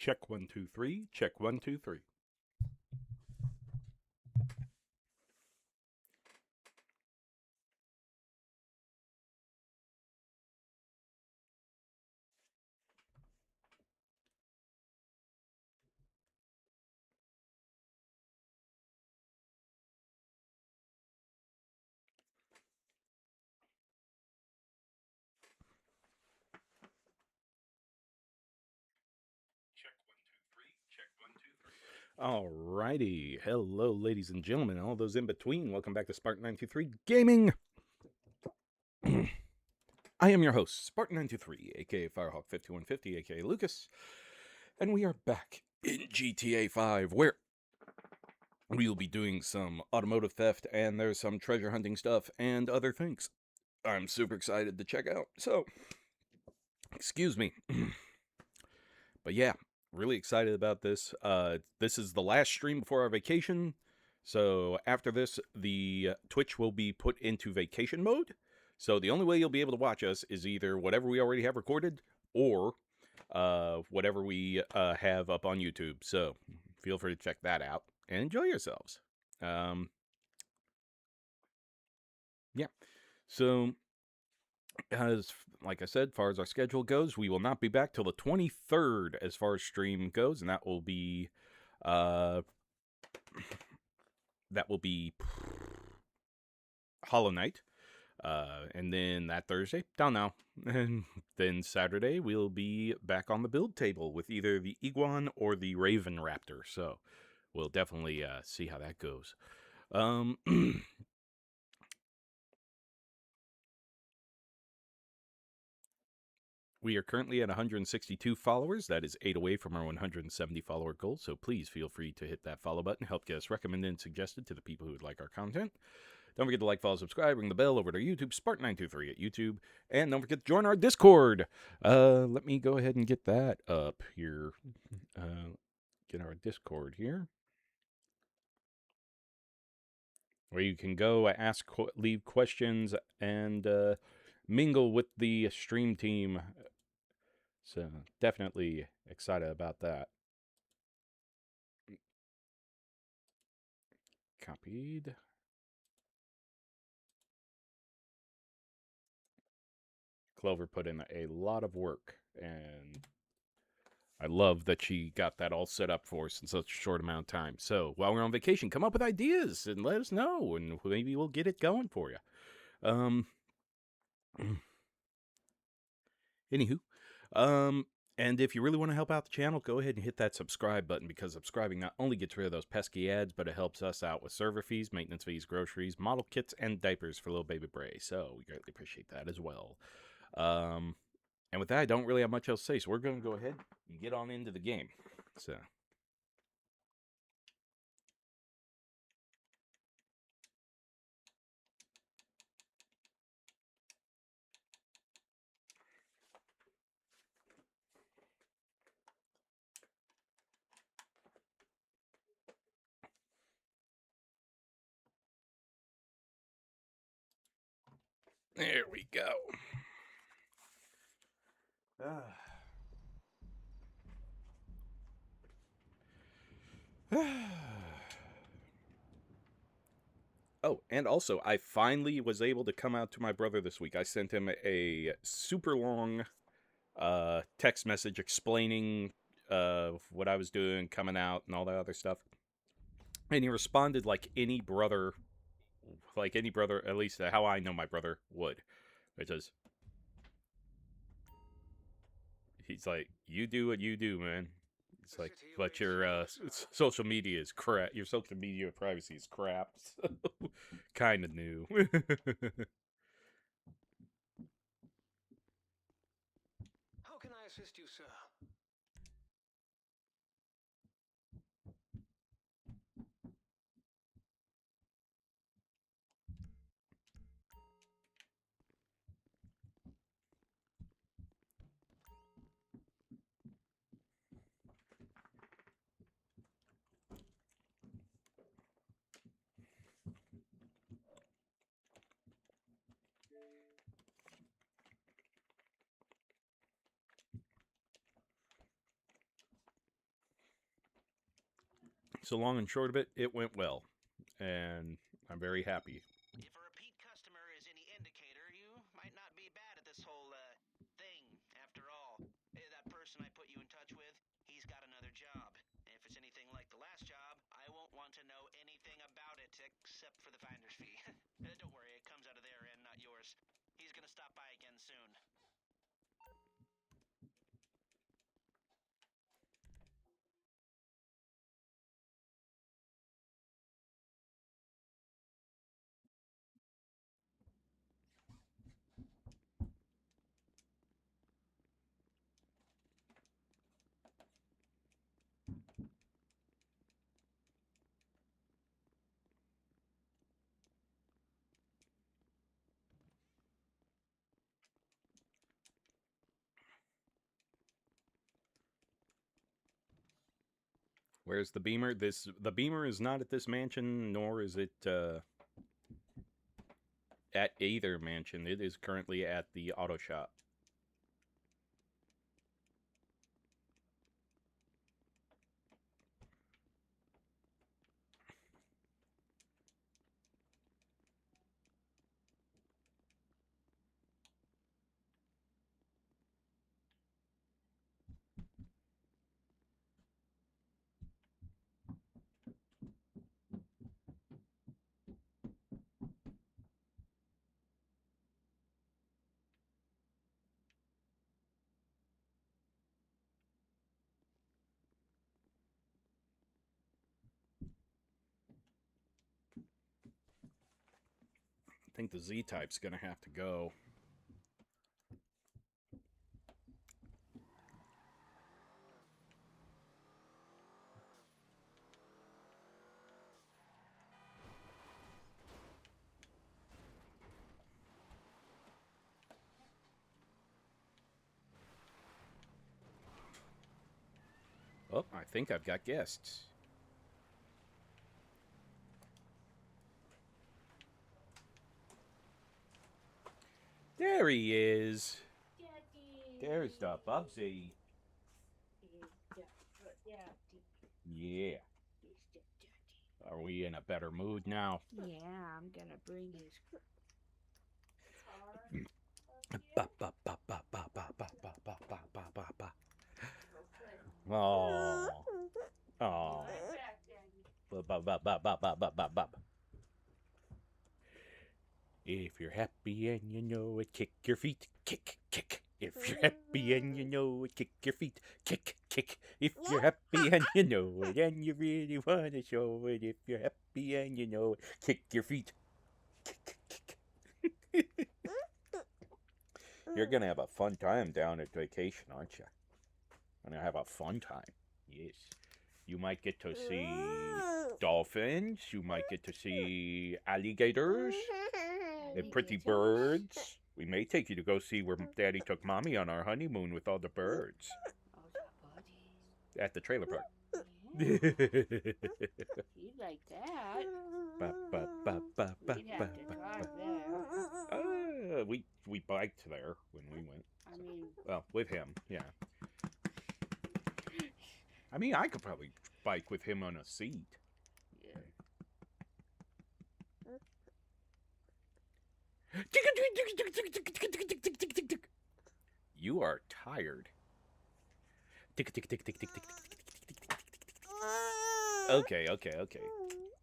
Check 1 2 3. Check 1 2 3. Alrighty. Hello, ladies and gentlemen, all those in between. Welcome back to Spartan923 Gaming. I am your host, Spartan923, aka Firehawk5150, aka Lucas, and we are back in GTA 5, where we'll be doing some automotive theft, and there's some treasure hunting stuff and other things I'm super excited to check out. So, excuse me. But yeah, really excited about this. This is the last stream before our vacation. So after this, the Twitch will be put into vacation mode. So the only way you'll be able to watch us is either whatever we already have recorded or whatever we have up on YouTube. So feel free to check that out and enjoy yourselves. Yeah. So as like I said, far as our schedule goes, we will not be back till the 23rd as far as stream goes, and that will be Hollow Knight. And then that Thursday, don't know. And then Saturday, we'll be back on the build table with either the Iguan or the Raven Raptor. So we'll definitely see how that goes. We are currently at 162 followers. That is 8 away from our 170 follower goal. So please feel free to hit that follow button. Help get us recommended and suggested to the people who would like our content. Don't forget to like, follow, subscribe, ring the bell over to YouTube, Spartan923 at YouTube. And don't forget to join our Discord. Let me go ahead and get that up here. Get our Discord here, where you can go ask, leave questions, and mingle with the stream team. So definitely excited about that. Copied. Clover put in a lot of work, and I love that she got that all set up for us in such a short amount of time. So while we're on vacation, come up with ideas and let us know, and maybe we'll get it going for you. Anywho, and if you really want to help out the channel, go ahead and hit that subscribe button, because subscribing not only gets rid of those pesky ads, but it helps us out with server fees, maintenance fees, groceries, model kits, and diapers for little baby Bray. So we greatly appreciate that as well. And with that, I don't really have much else to say, so we're going to go ahead and get on into the game. So. There we go. Oh, and also, I finally was able to come out to my brother this week. I sent him a super long text message explaining what I was doing, coming out, and all that other stuff. And he responded like any brother, at least how I know my brother would, which is, he's like, you do what you do, man. It's like, but your social media is crap. Your social media privacy is crap. So, kind of new. How can I assist you, sir? So long and short of it, it went well, and I'm very happy. If a repeat customer is any indicator, you might not be bad at this whole, thing, after all. That person I put you in touch with, he's got another job. If it's anything like the last job, I won't want to know anything about it except for the finder's fee. Don't worry, it comes out of their end, not yours. He's gonna stop by again soon. Where's the Beamer? The Beamer is not at this mansion, nor is it at either mansion. It is currently at the auto shop. I think the Z-Type's gonna have to go. Oh, I think I've got guests. There he is. Daddy. There's the Bubsy. Yeah. Are we in a better mood now? Yeah, I'm gonna bring his car. Ba, ba, ba, ba, ba, ba, ba, ba, ba, ba, ba, ba, ba. Oh. Oh. Ba, ba, ba, ba, ba, ba, ba, ba, ba. If you're happy and you know it, kick your feet. Kick, kick. If you're happy and you know it, kick your feet. Kick, kick. If you're happy and you know it, and you really want to show it. If you're happy and you know it, kick your feet. Kick, kick. You're going to have a fun time down at vacation, aren't you? Going to have a fun time. Yes. You might get to see dolphins. You might get to see alligators. And pretty birds. We may take you to go see where Daddy took Mommy on our honeymoon with all the birds. At the trailer park. Yeah. You'd like that. Ba, ba, ba, ba, ba, We'd have to drive there. We biked there when we went. I mean, Well, with him, yeah. I mean, I could probably bike with him on a seat. yeah. You are tired. Okay.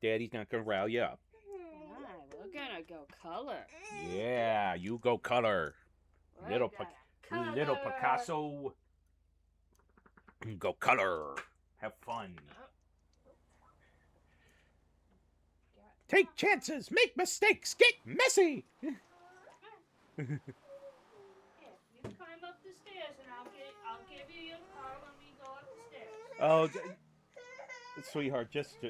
Daddy's not gonna rile you up. Alright, we're gonna go color. Yeah, you go color. We're Little gonna Little color. Picasso. Go color. Have fun. Take chances. Make mistakes. Get messy. Here, you climb up the stairs and I'll give you your car when we go up the stairs. Oh, sweetheart, just yeah.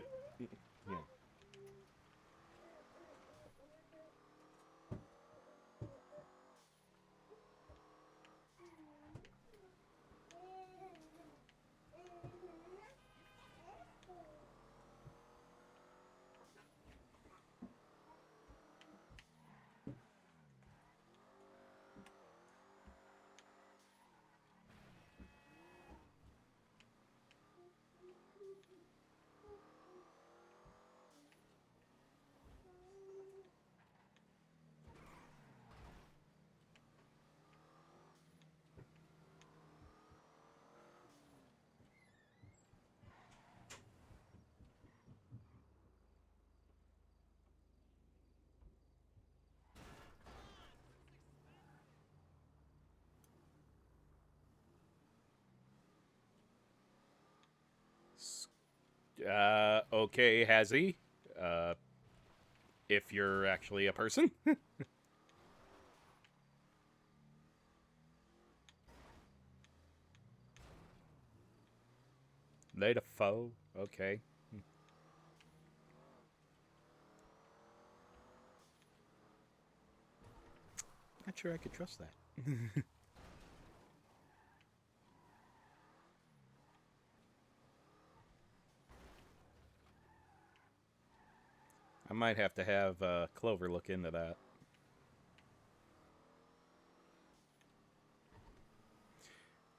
Okay, has he? Uh, if you're actually a person. Laid a foe. Okay. Not sure I could trust that. I might have to have Clover look into that.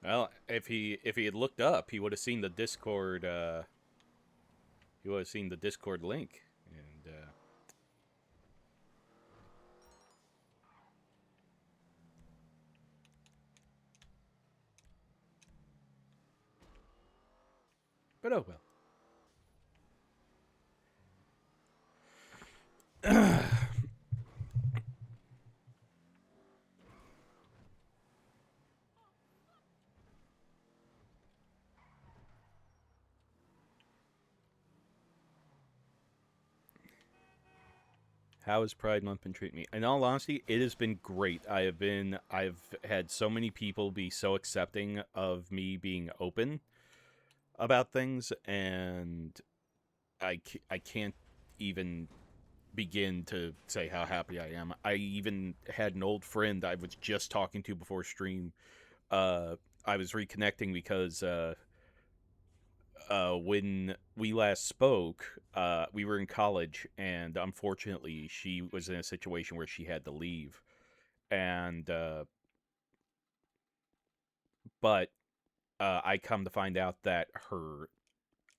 Well, if he had looked up, he would have seen the Discord. He would have seen the Discord link, and but oh well. How has Pride Month been treating me? In all honesty, it has been great. I've had so many people be so accepting of me being open about things, and I can't even begin to say how happy I am. I even had an old friend I was just talking to before stream. Uh, I was reconnecting because when we last spoke, we were in college, and unfortunately, she was in a situation where she had to leave. And but I come to find out that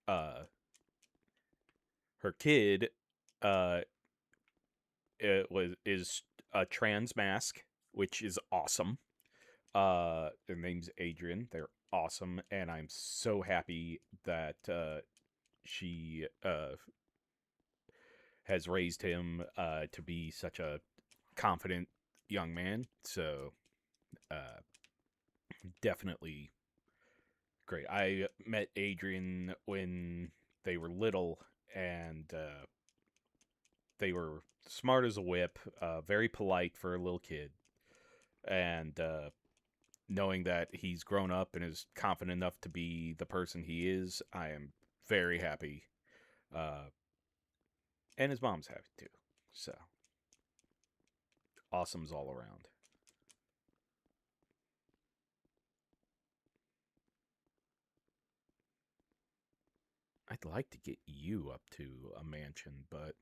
uh, her kid uh, it was is a trans mask, which is awesome. Their name's Adrian. They're awesome, and I'm so happy that she has raised him to be such a confident young man. So uh, definitely great. I met Adrian when they were little, and they were smart as a whip, very polite for a little kid, and knowing that he's grown up and is confident enough to be the person he is, I am very happy. Uh, and his mom's happy too. So awesome's all around. I'd like to get you up to a mansion, but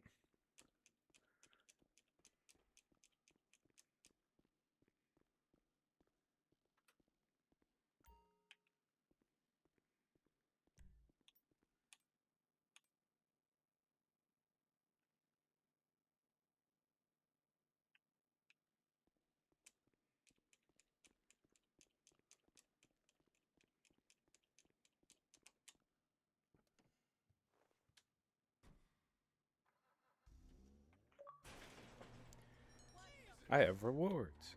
I have rewards.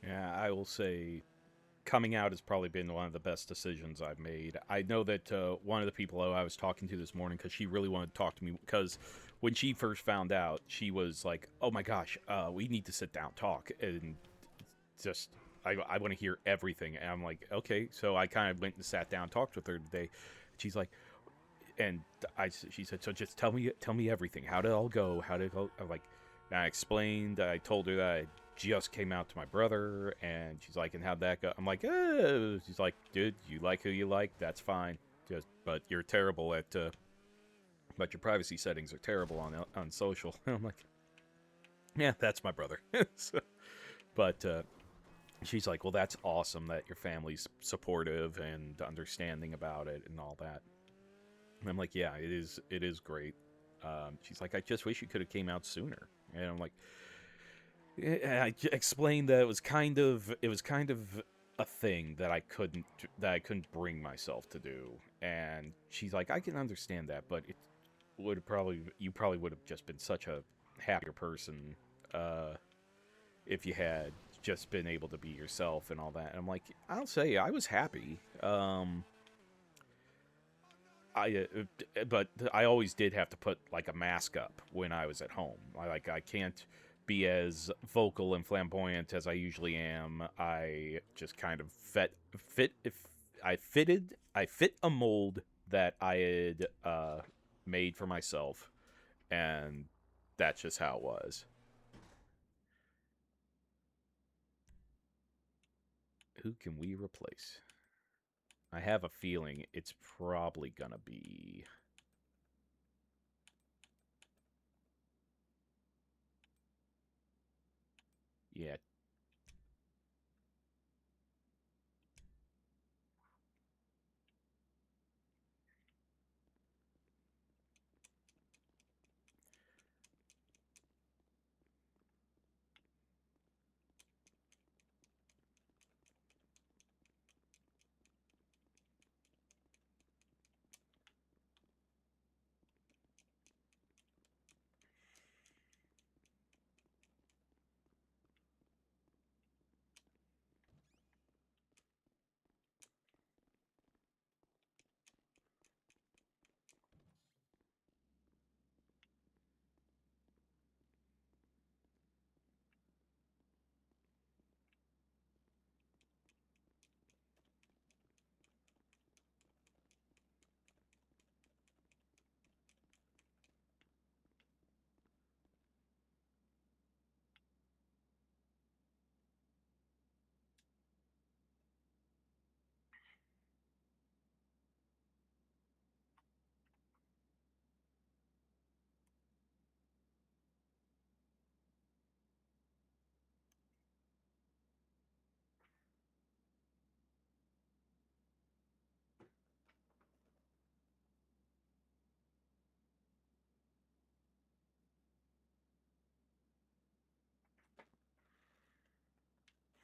Yeah, I will say coming out has probably been one of the best decisions I've made. I know that one of the people I was talking to this morning, because she really wanted to talk to me, because when she first found out, she was like, "Oh my gosh, we need to sit down talk," and just I want to hear everything. And I'm like, okay, so I kind of went and sat down, talked with her today. She's like, and she said, so just tell me everything. How did it all go? How did it go? I'm like, and I explained. I told her that I just came out to my brother, and she's like, and how'd that go? I'm like, she's like, dude, you like who you like, that's fine. Just, but you're terrible at, but your privacy settings are terrible on social. I'm like, yeah, that's my brother. So, but she's like, well, that's awesome that your family's supportive and understanding about it and all that. And I'm like, yeah, it is great. She's like, I just wish you could have came out sooner. And I'm like, explained that it was kind of a thing that I couldn't bring myself to do. And she's like, I can understand that, but it would probably you probably would have just been such a happier person uh, if you had just been able to be yourself and all that. And I'm like, I'll say I was happy. But I always did have to put like a mask up when I was at home. I can't be as vocal and flamboyant as I usually am. I just kind of fit if I fit a mold that I had made for myself, and that's just how it was. Who can we replace? I have a feeling it's probably gonna be. Yeah.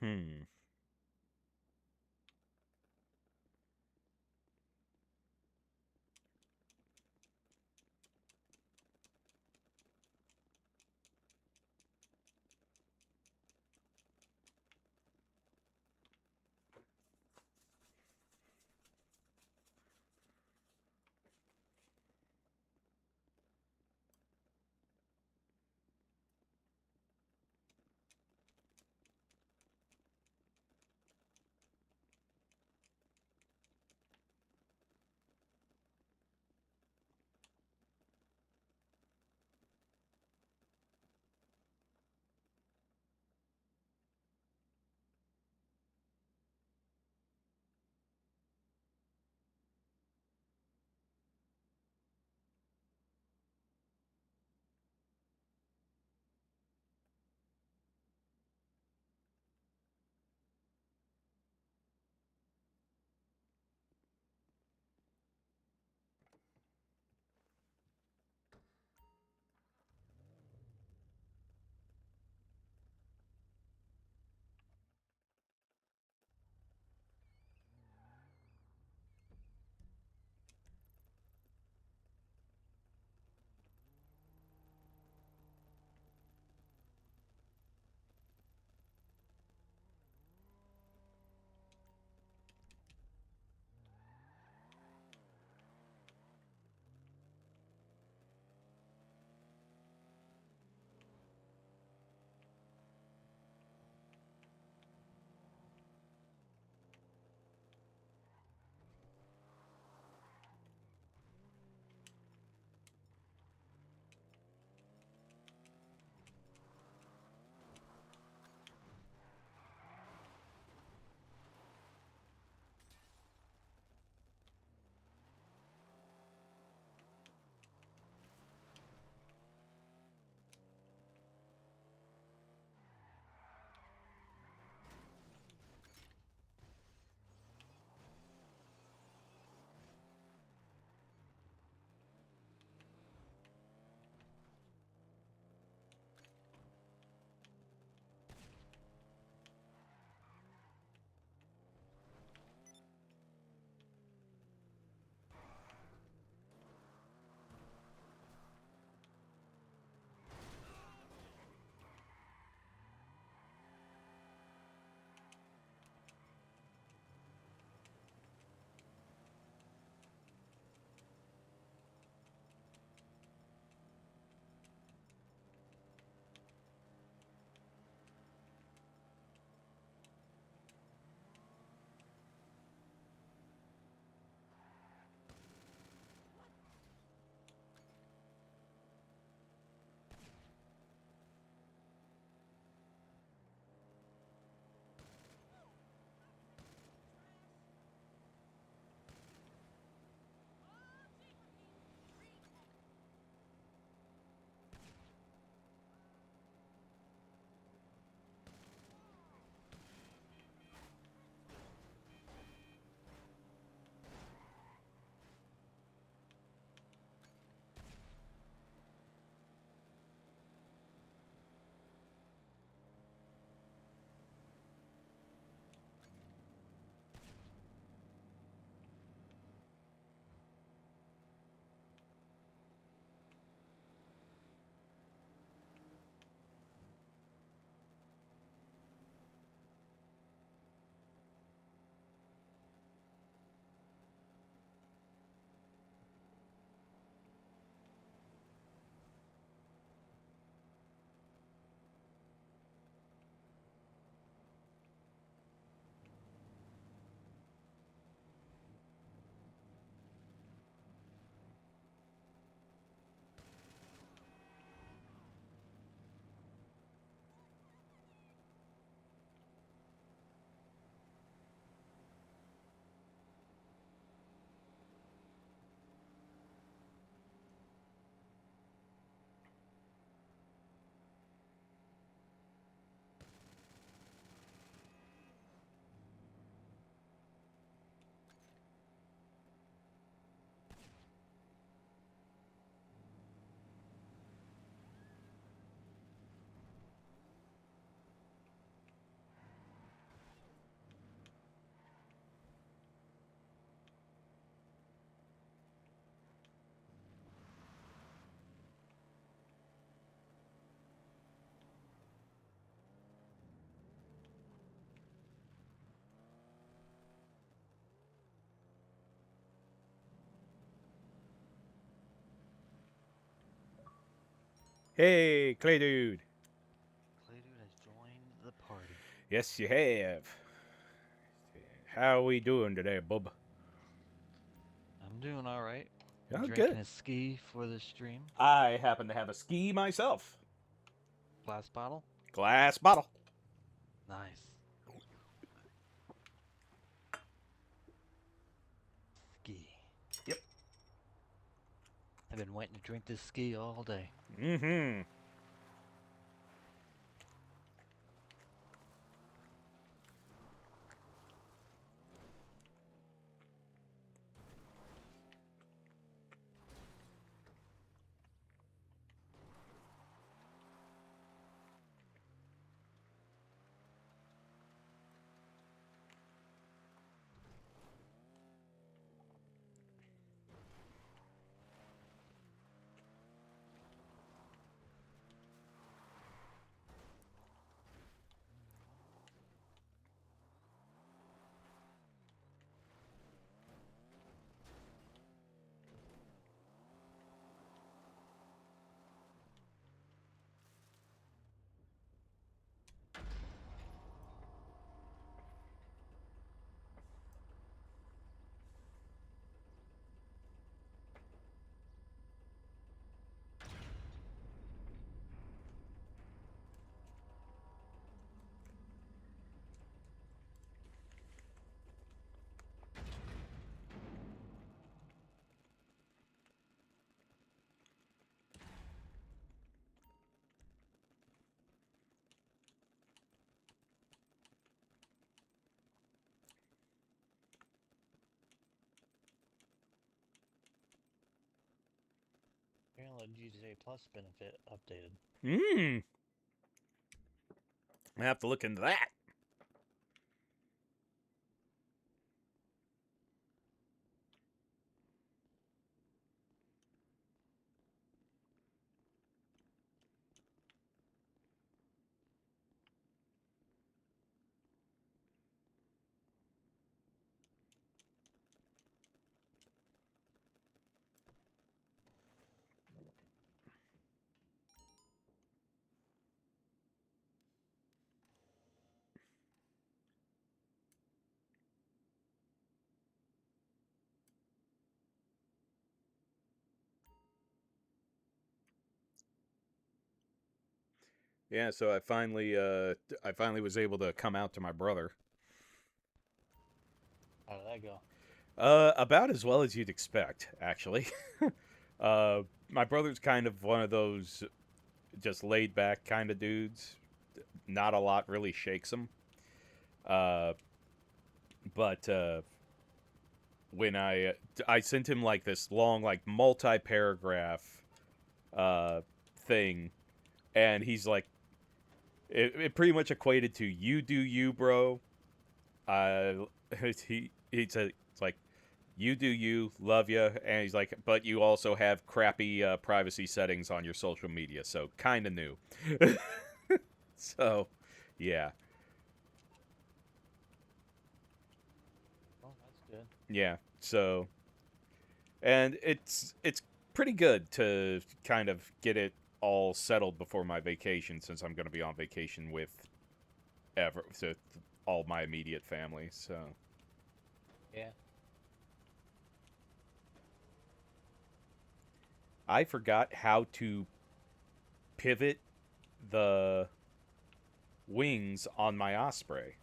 Hmm. Hey, Clay Dude. Clay Dude has joined the party. Yes, you have. How we doing today, bub? I'm doing alright. Oh, Drinking good. a ski for the stream. I happen to have a ski myself. Glass bottle. Glass bottle. Nice. Ski. Yep. I've been waiting to drink this ski all day. Mm-hmm. Apparently GTA Plus benefit updated. Mmm. I have to look into that. Yeah, so I finally was able to come out to my brother. How did that go? About as well as you'd expect, actually. My brother's kind of one of those just laid back kind of dudes. Not a lot really shakes him. Uh, but when I sent him like this long, like multi-paragraph uh, thing, and he's like, it pretty much equated to "you do you, bro." Uh, he said it's like, "You do you, love you," and he's like, "But you also have crappy privacy settings on your social media, so kind of new." So, yeah, Oh, that's good. yeah. So, and it's pretty good to kind of get it all settled before my vacation, since I'm going to be on vacation with so all my immediate family. So, Yeah. I forgot how to pivot the wings on my Osprey.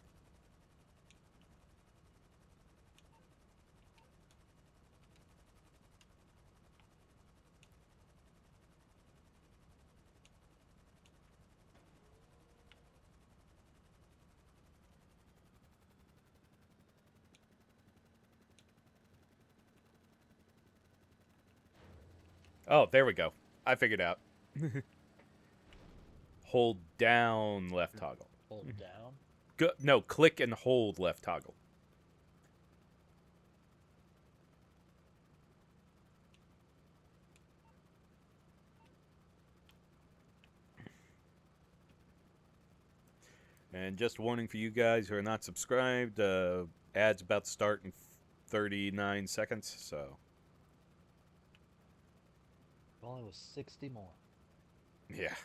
Oh, there we go. I figured out. Hold down left toggle. Hold down. No, click and hold left toggle. And just warning for you guys who are not subscribed, ads about to start in 39 seconds, so. If only was 60 more. Yeah.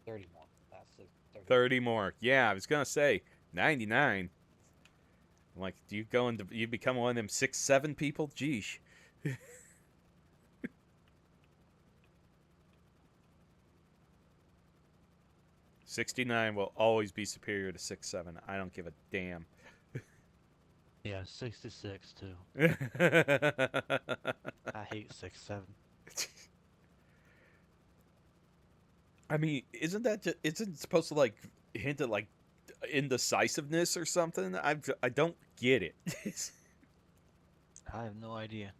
30 more. That's 30. 30 more. Yeah, I was gonna say 99. I'm like, do you go into you become one of them 6'7" people? Geesh. 69 will always be superior to 6'7". I don't give a damn. Yeah, 66 too. I hate 6'7". I mean, isn't it supposed to like hint at like indecisiveness or something? I don't get it. I have no idea.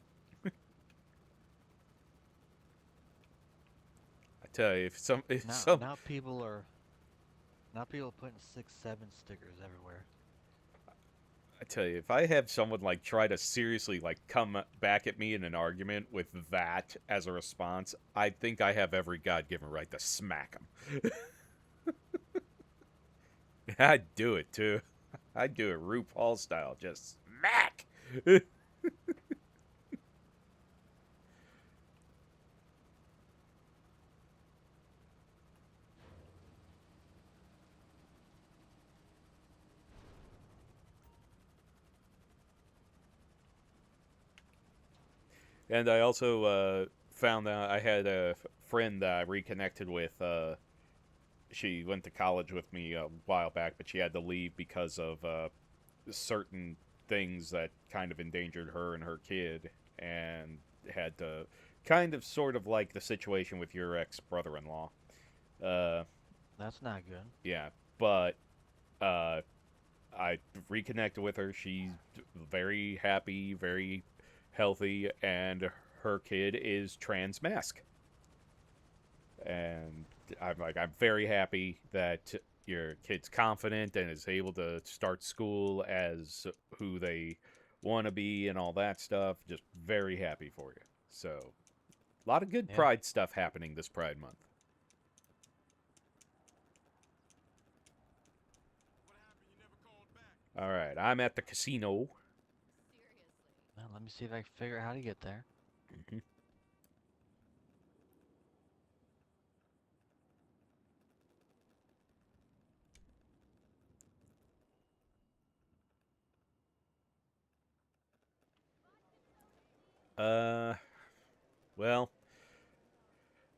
I tell you, if Now some now people are putting 6'7" stickers everywhere. I tell you, if I have someone like try to seriously like come back at me in an argument with that as a response, I think I have every God-given right to smack them. I'd do it too. I'd do it RuPaul style, just smack. And I also found out I had a friend that I reconnected with. She went to college with me a while back, but she had to leave because of certain things that kind of endangered her and her kid, and had to kind of sort of like the situation with your ex brother-in-law. Uh, That's not good. yeah, but uh, I reconnected with her. She's very happy, very healthy, and her kid is trans mask. And I'm very happy that your kid's confident and is able to start school as who they want to be and all that stuff. Just very happy for you. So, a lot of good Yeah. Pride stuff happening this Pride month. All right, I'm at the casino. Well, let me see if I can figure out how to get there. Mm-hmm. Uh, well,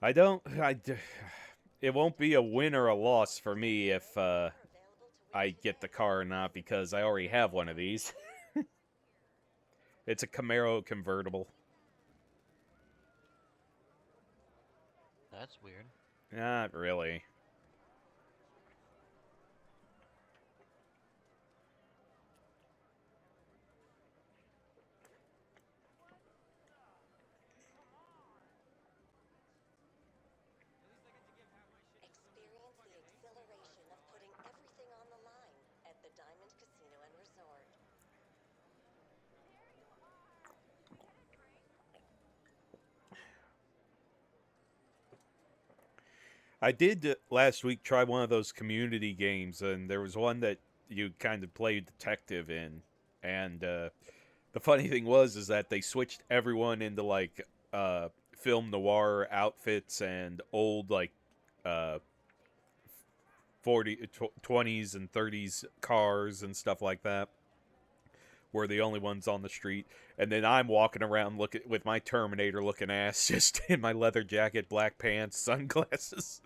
I don't. It won't be a win or a loss for me if I get the car or not because I already have one of these. It's a Camaro convertible. That's weird. Not really. Experience the exhilaration of putting everything on the line at the Diamond Casino and Resort. I did last week try one of those community games, and there was one that you kind of play detective in. And the funny thing was, is that they switched everyone into like film noir outfits and old like uh, 20s and 30s cars and stuff like that. We're the only ones on the street, and then I'm walking around looking with my Terminator looking ass, just in my leather jacket, black pants, sunglasses.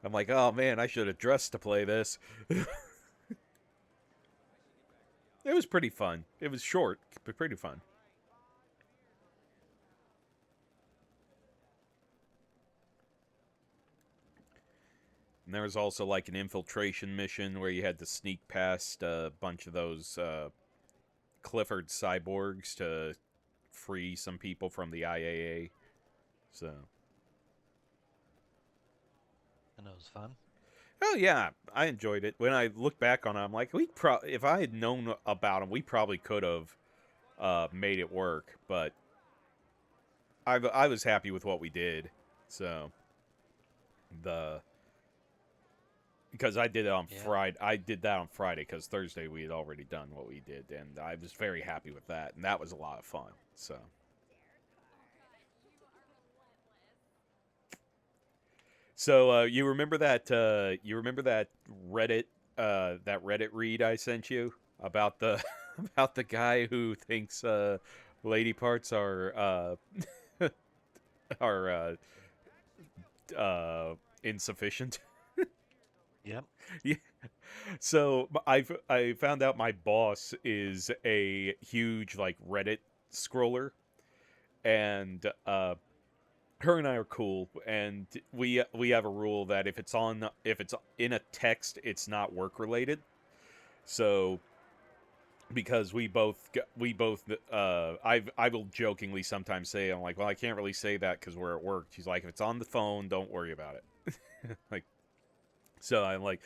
I'm like, oh man, I should have dressed to play this. It was pretty fun. It was short, but pretty fun. And there was also like an infiltration mission where you had to sneak past a bunch of those Clifford cyborgs to free some people from the IAA. So, And it was fun. oh yeah, I enjoyed it. When I look back on it, I'm like, if I had known about them, we probably could have made it work. But I was happy with what we did. So the because I did it on Yeah. Friday. I did that on Friday because Thursday we had already done what we did, and I was very happy with that, and that was a lot of fun. So So you remember that? You remember that Reddit read I sent you about the about the guy who thinks lady parts are insufficient. Yep. Yeah. So I found out my boss is a huge like Reddit scroller, and her and I are cool, and we have a rule that if it's in a text, it's not work related. So because I will jokingly sometimes say, I'm like, well, I can't really say that because we're at work. She's like, if it's on the phone, don't worry about it. Like, so I'm like,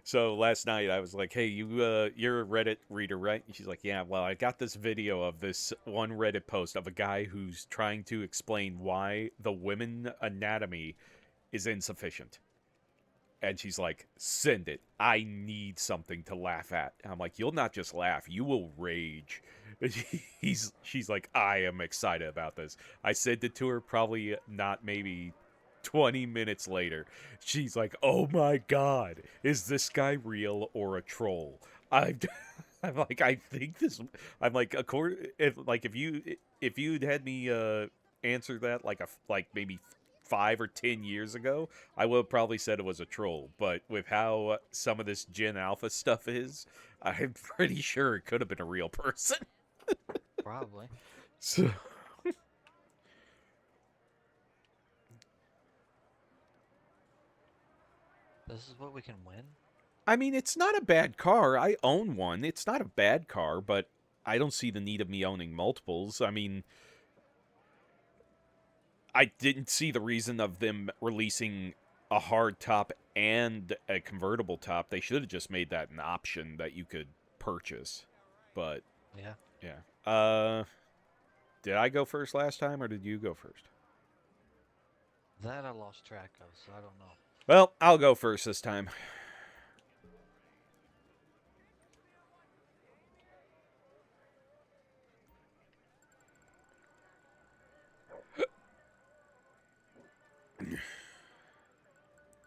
so last night I was like, hey, you're a Reddit reader, right? And she's like, yeah. Well, I got this video of this one Reddit post of a guy who's trying to explain why the women anatomy is insufficient. And she's like, send it. I need something to laugh at. And I'm like, you'll not just laugh, you will rage. She's like, I am excited about this. I sent it to her probably not maybe 20 minutes later. She's like, oh my god, is this guy real or a troll? I'm, I'm like, I think this. I'm like, if you'd had me answer that like maybe 5 or 10 years ago, I would have probably said it was a troll. But with how some of this Gen Alpha stuff is, I'm pretty sure it could have been a real person. Probably. So This is what we can win? I mean, it's not a bad car. I own one. It's not a bad car, but I don't see the need of me owning multiples. I mean, I didn't see the reason of them releasing a hard top and a convertible top. They should have just made that an option that you could purchase. But Yeah. yeah. Did I go first last time or did you go first? That I lost track of, so I don't know. Well, I'll go first this time.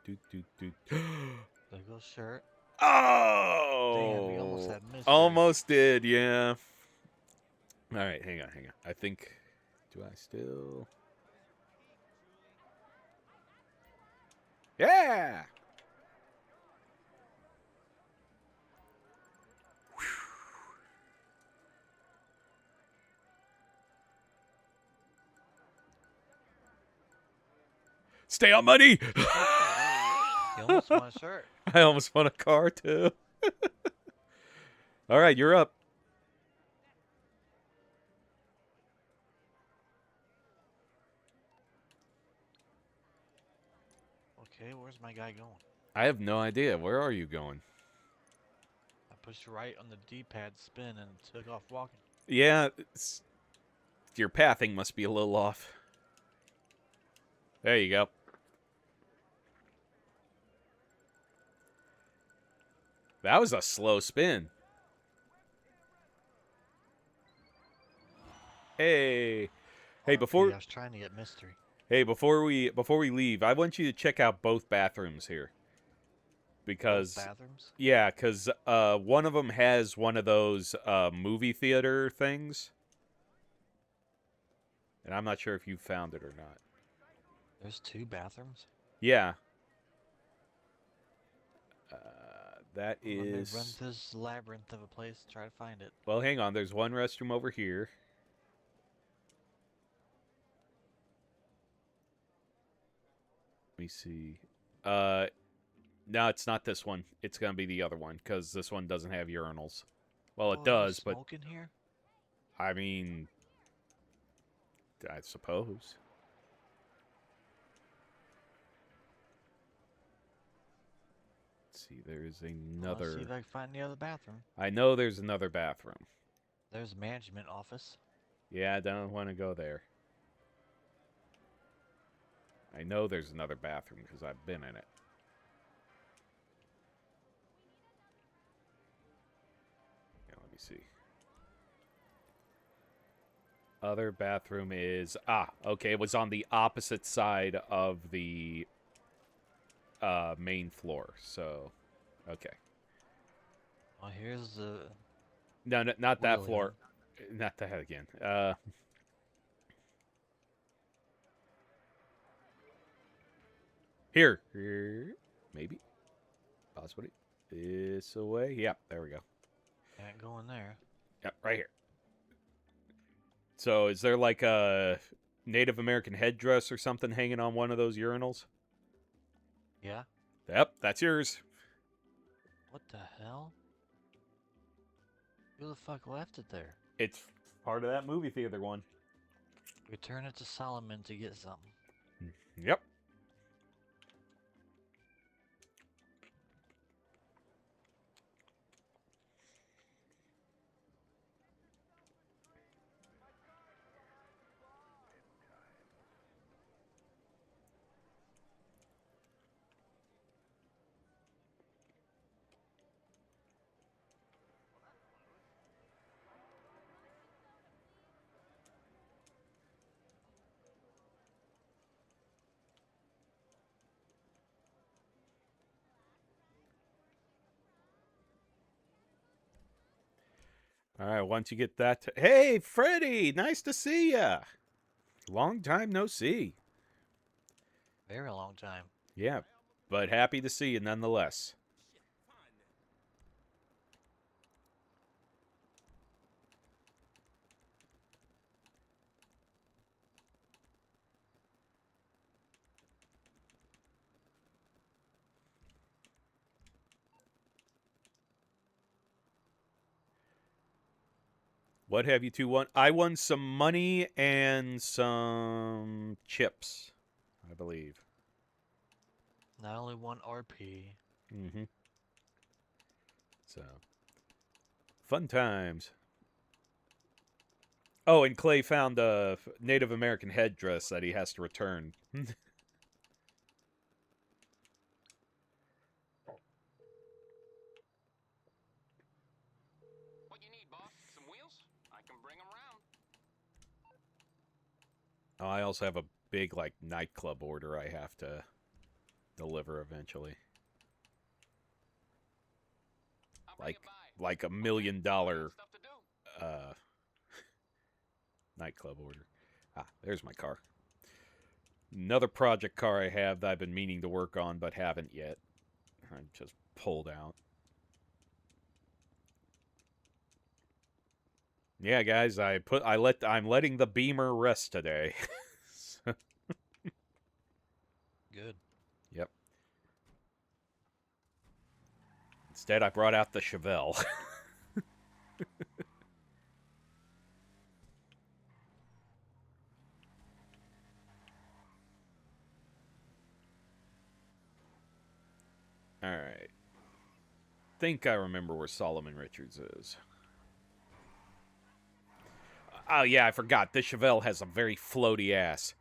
Doot, doot, doot. There goes shirt. Damn, we almost Oh, had mystery. almost did, yeah. All right, hang on. I think. Do I still? Yeah. Stay on money. You almost won a shirt. I almost won a car too. All right, you're up. Okay, where's my guy going? I have no idea. Where are you going? I pushed right on the D-pad spin and took off walking. Yeah, your pathing must be a little off. There you go. That was a slow spin. Hey. Hey, RP, I was trying to get mystery. before we leave, I want you to check out both bathrooms here. Because Both bathrooms? yeah, cuz one of them has one of those movie theater things. And I'm not sure if you found it or not. There's 2 bathrooms? Yeah. That Let me run is. this labyrinth of a place to try to find it. Well, hang on. There's one restroom over here. Let me see. No, it's not this one. It's gonna be the other one because this one doesn't have urinals. Well, it does, but smoke in here? I mean, I suppose. Let's see. There's Let's another. see if I can find the other bathroom. I know there's another bathroom. There's management office. Yeah, I don't want to go there. I know there's another bathroom because I've been in it. Yeah, let me see. Other bathroom is okay. It was on the opposite side of the main floor. So, okay. Well, here's the No, not that wheel floor. again. Not that again. Here. Maybe. Possibly. This away. Yep, there we go. Can't go in there. Yep, right here. So, is there like a Native American headdress or something hanging on one of those urinals? Yeah? Yep, that's yours. What the hell? Who the fuck left it there? It's part of that movie theater one. Return it to Solomon to get something. Yep. All right, once you get that... Hey, Freddy! Nice to see ya! Long time no see. Very long time. Yeah, but happy to see you nonetheless. What have you two won? I won some money and some chips, I believe. Not only one RP. Mm-hmm. So, fun times. Oh, and Clay found a Native American headdress that he has to return. What you need, boss? Some wheels? I can bring them around. Oh, I also have a big, like, nightclub order I have to deliver eventually. I'll bring Like, it by. like $1 million Stuff to do. nightclub order. Ah, there's my car. Another project car I have that I've been meaning to work on but haven't yet. I just pulled out. Yeah, guys, I'm letting the Beamer rest today. Good. Yep. Instead, I brought out the Chevelle. All right. Think I remember where Solomon Richards is. Oh yeah, I forgot. This Chevelle has a very floaty ass.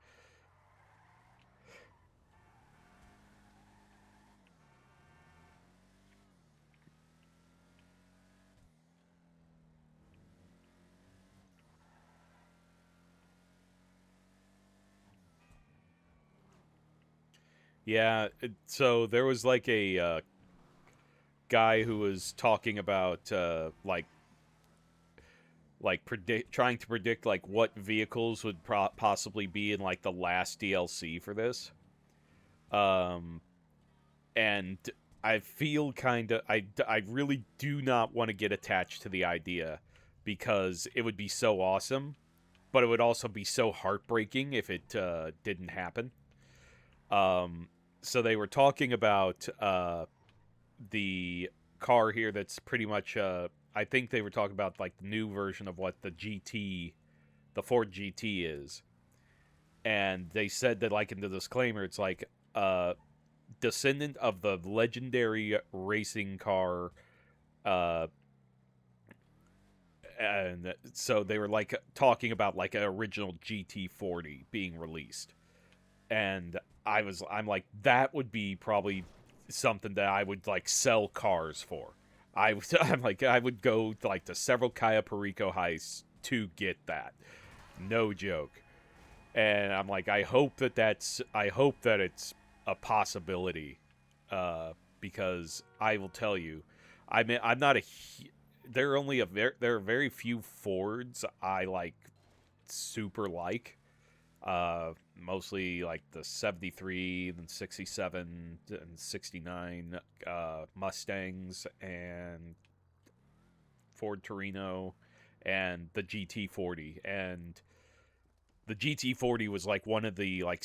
Yeah, so there was like a guy who was talking about trying to predict like what vehicles would possibly be in like the last DLC for this. And I feel kind of I really do not want to get attached to the idea because it would be so awesome, but it would also be so heartbreaking if it didn't happen. So they were talking about the car here that's pretty much I think they were talking about like the new version of what the Ford GT is. And they said that like in the disclaimer it's like descendant of the legendary racing car and so they were like talking about like an original GT40 being released. And I'm like that would be probably something that I would like sell cars for. I'm like I would go like to several Kaya Perico heists to get that. No joke. And I'm like I hope that it's a possibility because I will tell you, I'm not a. There are only there are very few Fords I like super like. Mostly like the 73, then 67, and 69 Mustangs and Ford Torino and the GT40. And the GT40 was like one of the like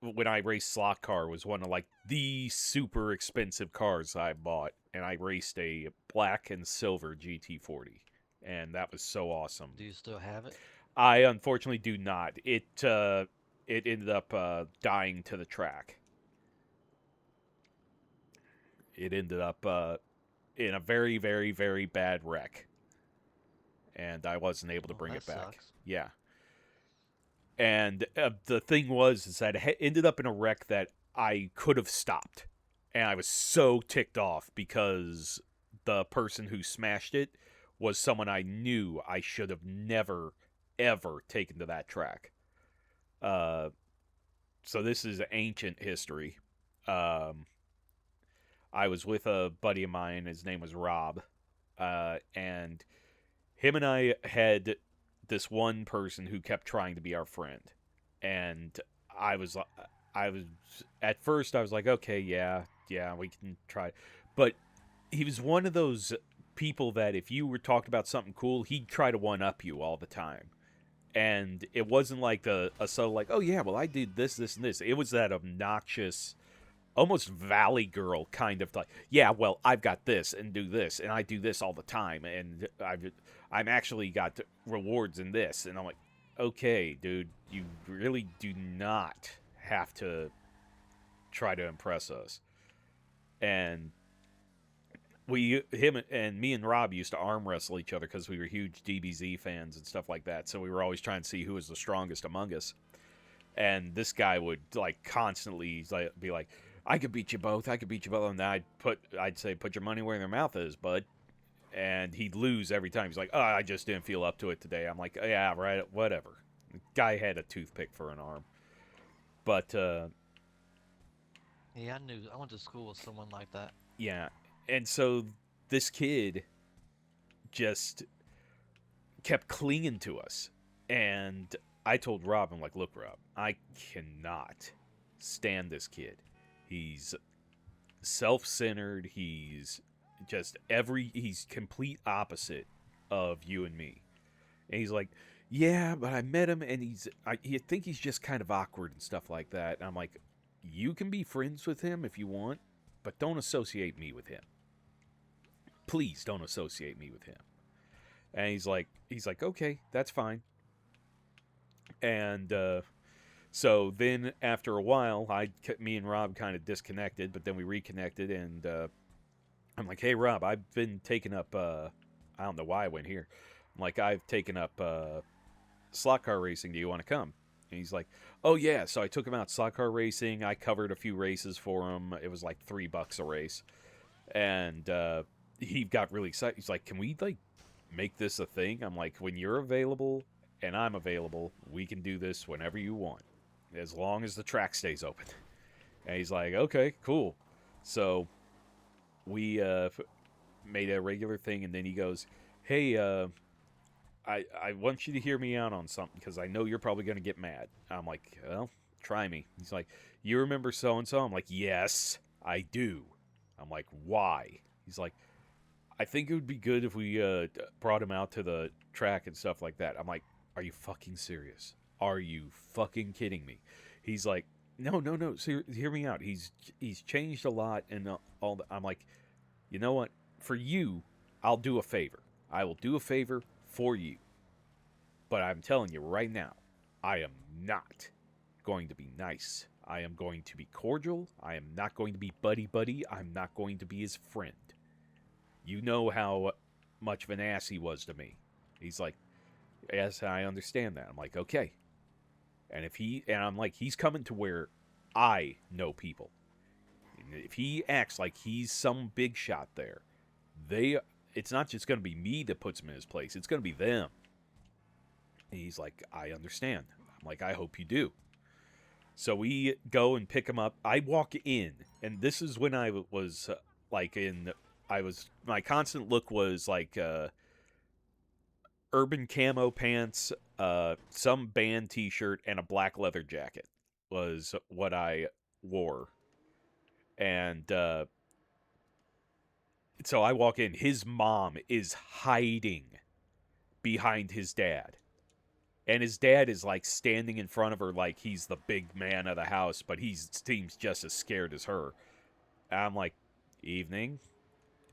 when I raced slot car was one of like the super expensive cars I bought, and I raced a black and silver GT40, and that was so awesome. Do you still have it? I unfortunately do not. It ended up dying to the track. It ended up in a very very very bad wreck, and I wasn't able to Oh, bring that it back. sucks. Yeah. And the thing was is that it ended up in a wreck that I could have stopped, and I was so ticked off because the person who smashed it was someone I knew I should have never ever taken to that track. Uh, so this is ancient history. Um, I was with a buddy of mine. His name was Rob, and him and I had this one person who kept trying to be our friend, and I was I was at first I was like, okay, yeah, we can try, but he was one of those people that if you were talking about something cool, he'd try to one up you all the time. And it wasn't like a subtle like, oh yeah, well I did this, this, and this. It was that obnoxious, almost Valley Girl kind of like, yeah, well, I've got this and do this, and I do this all the time, and I'm actually got rewards in this, and I'm like, okay, dude, you really do not have to try to impress us. And him and me and Rob used to arm wrestle each other because we were huge DBZ fans and stuff like that. So we were always trying to see who was the strongest among us. And this guy would like constantly be like, I could beat you both. I could beat you both. And I'd say, put your money where their mouth is, bud. And he'd lose every time. He's like, oh, I just didn't feel up to it today. I'm like, yeah, right, whatever. The guy had a toothpick for an arm. But, Yeah, I went to school with someone like that. yeah. And so this kid just kept clinging to us. And I told Rob, I'm like, look, Rob, I cannot stand this kid. He's self-centered. He's he's complete opposite of you and me. And he's like, yeah, but I met him, and you think he's just kind of awkward and stuff like that. And I'm like, you can be friends with him if you want, but don't associate me with him. Please don't associate me with him. And he's like, okay, that's fine. And so then after a while, me and Rob kind of disconnected, but then we reconnected, and I'm like, hey, Rob, I've been taking up, I don't know why I went here. I'm like, I've taken up slot car racing. Do you want to come? And he's like, oh, yeah. So I took him out slot car racing. I covered a few races for him. It was like $3 a race. And he got really excited. He's like, can we, like, make this a thing? I'm like, when you're available and I'm available, we can do this whenever you want, as long as the track stays open. And he's like, okay, cool. So we made a regular thing, and then he goes, hey, I want you to hear me out on something because I know you're probably going to get mad. I'm like, well, try me. He's like, you remember so-and-so? I'm like, yes, I do. I'm like, why? He's like, I think it would be good if we brought him out to the track and stuff like that. I'm like, are you fucking serious? Are you fucking kidding me? He's like, no. So hear me out. He's changed a lot and all that. I'm like, you know what? For you, I'll do a favor. I will do a favor for you. But I'm telling you right now, I am not going to be nice. I am going to be cordial. I am not going to be buddy-buddy. I'm not going to be his friend. You know how much of an ass he was to me. He's like, yes, I understand that. I'm like, okay. And I'm like, he's coming to where I know people. And if he acts like he's some big shot there, it's not just going to be me that puts him in his place. It's going to be them. And he's like, I understand. I'm like, I hope you do. So we go and pick him up. I walk in, and this is when I was like in. My constant look was like urban camo pants, some band T-shirt, and a black leather jacket was what I wore. And so I walk in. His mom is hiding behind his dad. And his dad is like standing in front of her like he's the big man of the house, but he seems just as scared as her. And I'm like, evening?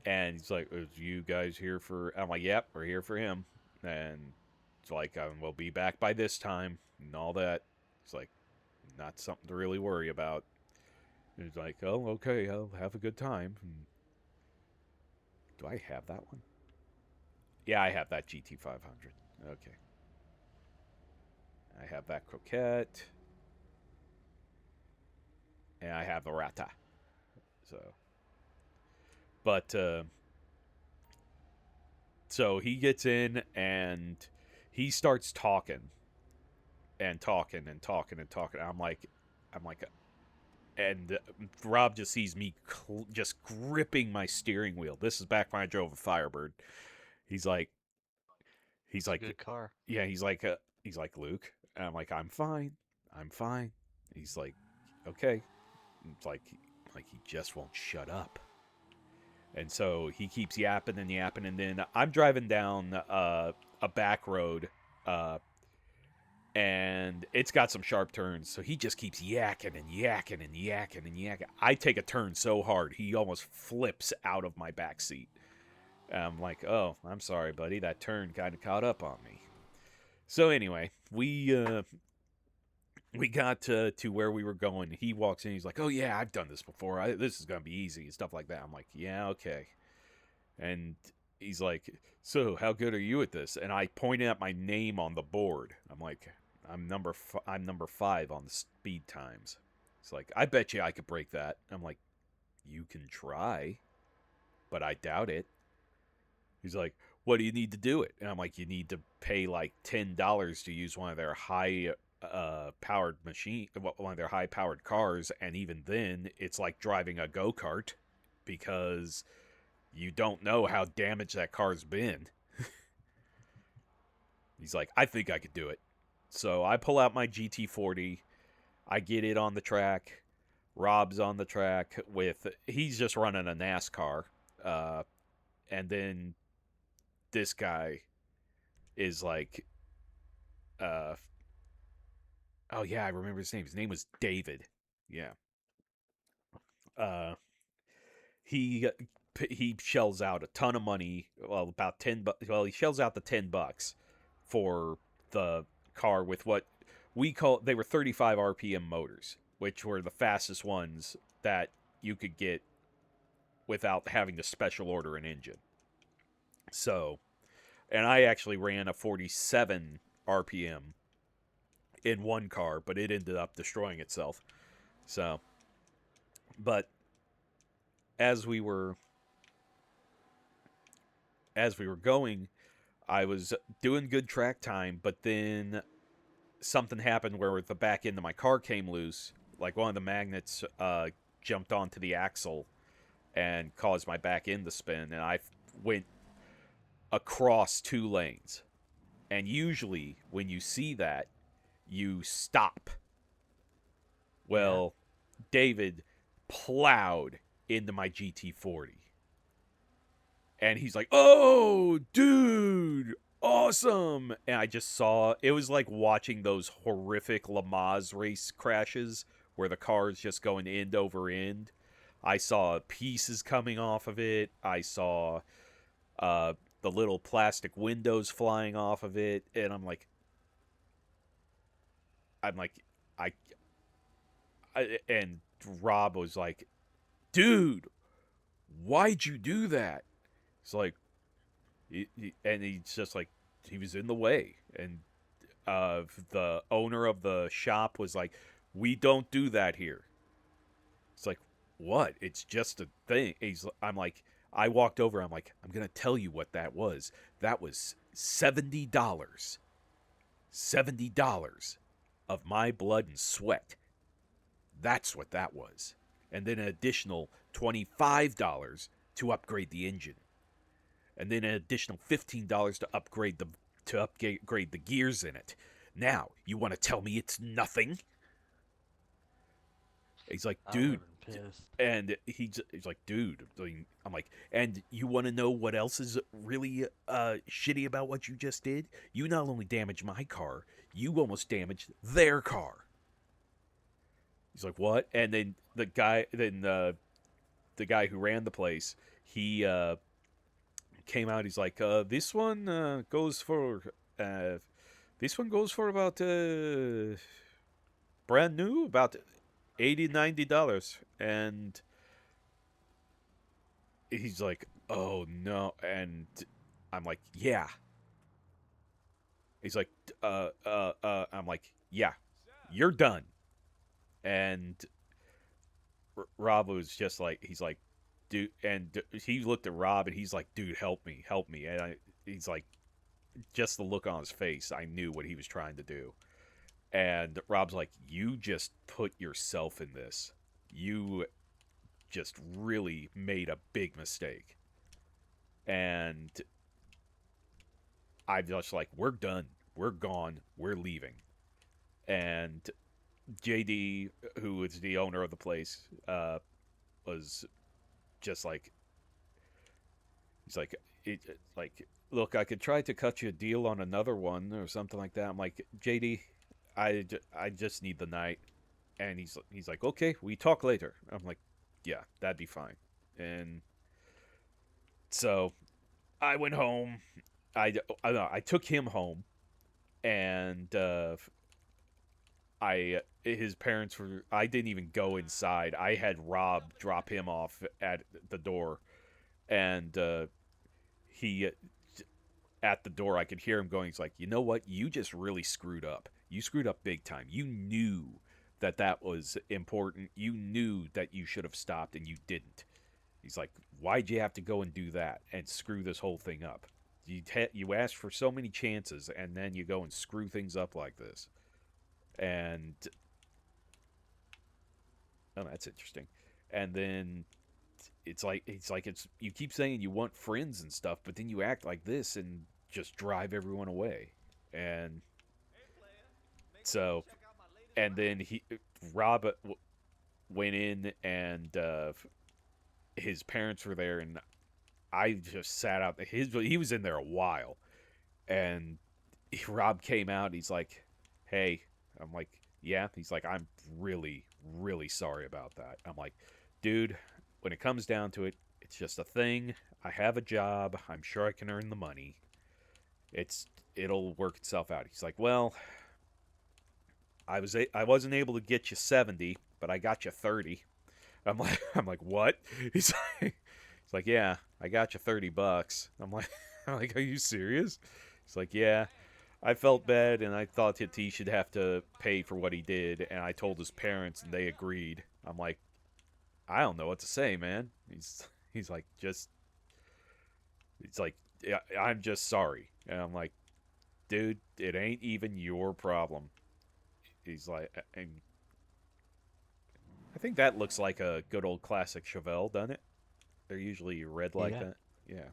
And he's like, you guys here for... I'm like, yep, we're here for him. And it's like, we'll be back by this time and all that. It's like, not something to really worry about. And he's like, oh, okay, I'll have a good time. And do I have that one? Yeah, I have that GT500. Okay. I have that croquette. And I have the rata. So. But, so he gets in and he starts talking. And talking and talking and talking. I'm like, and Rob just sees me just gripping my steering wheel. This is back when I drove a Firebird. He's like, Good car. yeah, he's like, Luke. And I'm like, I'm fine. He's like, okay. It's like he just won't shut up. And so he keeps yapping and yapping, and then I'm driving down a back road, and it's got some sharp turns, so he just keeps yakking and yakking and yakking and yakking. I take a turn so hard, he almost flips out of my back seat. And I'm like, oh, I'm sorry, buddy, that turn kind of caught up on me. So anyway, we got to where we were going. He walks in, he's like, oh yeah, I've done this before. This is going to be easy and stuff like that. I'm like, yeah, okay. And he's like, so how good are you at this? And I pointed at my name on the board. I'm like, I'm number 5 on the speed times. It's like, I bet you I could break that. I'm like, you can try, but I doubt it. He's like, what do you need to do it? And I'm like, you need to pay like $10 to use one of their high powered one of their high powered cars, and even then it's like driving a go-kart because you don't know how damaged that car's been. He's like, I think I could do it. So I pull out my GT40, I get it on the track. Rob's on the track he's just running a NASCAR, and then this guy is like, oh yeah, I remember his name. His name was David. Yeah. He shells out a ton of money. Well, about he shells out the $10 for the car with what we call, they were 35 RPM motors, which were the fastest ones that you could get without having to special order an engine. So, and I actually ran a 47 RPM in one car, but it ended up destroying itself. So, but as we were going, I was doing good track time, but then something happened where the back end of my car came loose. Like one of the magnets jumped onto the axle and caused my back end to spin, and I went across 2 lanes. And usually when you see that, you stop. Well, yeah. David plowed into my GT40. And he's like, oh, dude, awesome. And I just saw, it was like watching those horrific Le Mans race crashes where the car is just going end over end. I saw pieces coming off of it. I saw the little plastic windows flying off of it. And I'm like, and Rob was like, dude, why'd you do that? It's like, and he's just like, he was in the way. And the owner of the shop was like, we don't do that here. It's like, what? It's just a thing. I'm like, I walked over. I'm like, I'm going to tell you what that was. That was $70. $70 of my blood and sweat That's what that was. And then an additional $25 to upgrade the engine. And then an additional $15 to upgrade the gears in it. Now, you want to tell me it's nothing? He's like, I would dude, have been pissed. and he's like, dude. I'm like, and you want to know what else is really shitty about what you just did? You not only damaged my car, you almost damaged their car. He's like, what? And then the guy who ran the place, he came out. He's like, this one goes for about brand new, about $80-$90, and he's like, oh no, and I'm like, yeah. He's like, I'm like, yeah, you're done. And Rob was just like, he's like, dude, and he looked at Rob and he's like, dude, help me. And he's like, just the look on his face, I knew what he was trying to do. And Rob's like, you just put yourself in this. You just really made a big mistake. And I'm just like, we're done. We're gone. We're leaving. And JD, who is the owner of the place, was just like, he's like, look, I could try to cut you a deal on another one or something like that. I'm like, JD, I just need the night. And he's like, okay, we talk later. I'm like, yeah, that'd be fine. And so I went home. I took him home, and his parents were. I didn't even go inside. I had Rob drop him off at the door, and he at the door. I could hear him going. He's like, you know what? You just really screwed up. You screwed up big time. You knew that was important. You knew that you should have stopped, and you didn't. He's like, why'd you have to go and do that and screw this whole thing up? You asked for so many chances, and then you go and screw things up like this. And oh, that's interesting. And then it's like you keep saying you want friends and stuff, but then you act like this and just drive everyone away. And so, and then Rob went in, and his parents were there, and I just sat out. He was in there a while, and Rob came out. He's like, "Hey," I'm like, "Yeah." He's like, "I'm really, really sorry about that." I'm like, "Dude, when it comes down to it, it's just a thing. I have a job. I'm sure I can earn the money. It'll work itself out." He's like, "Well, I wasn't able to get you 70, but I got you 30." I'm like, "What?" He's like, "Yeah, I got you $30." I'm like, "Are you serious?" He's like, "Yeah, I felt bad, and I thought that he should have to pay for what he did, and I told his parents, and they agreed." I'm like, "I don't know what to say, man." He's like, it's like, "Yeah, I'm just sorry." And I'm like, "Dude, it ain't even your problem." He's like, and I think that looks like a good old classic Chevelle, doesn't it? They're usually red like Yeah. that. Yeah.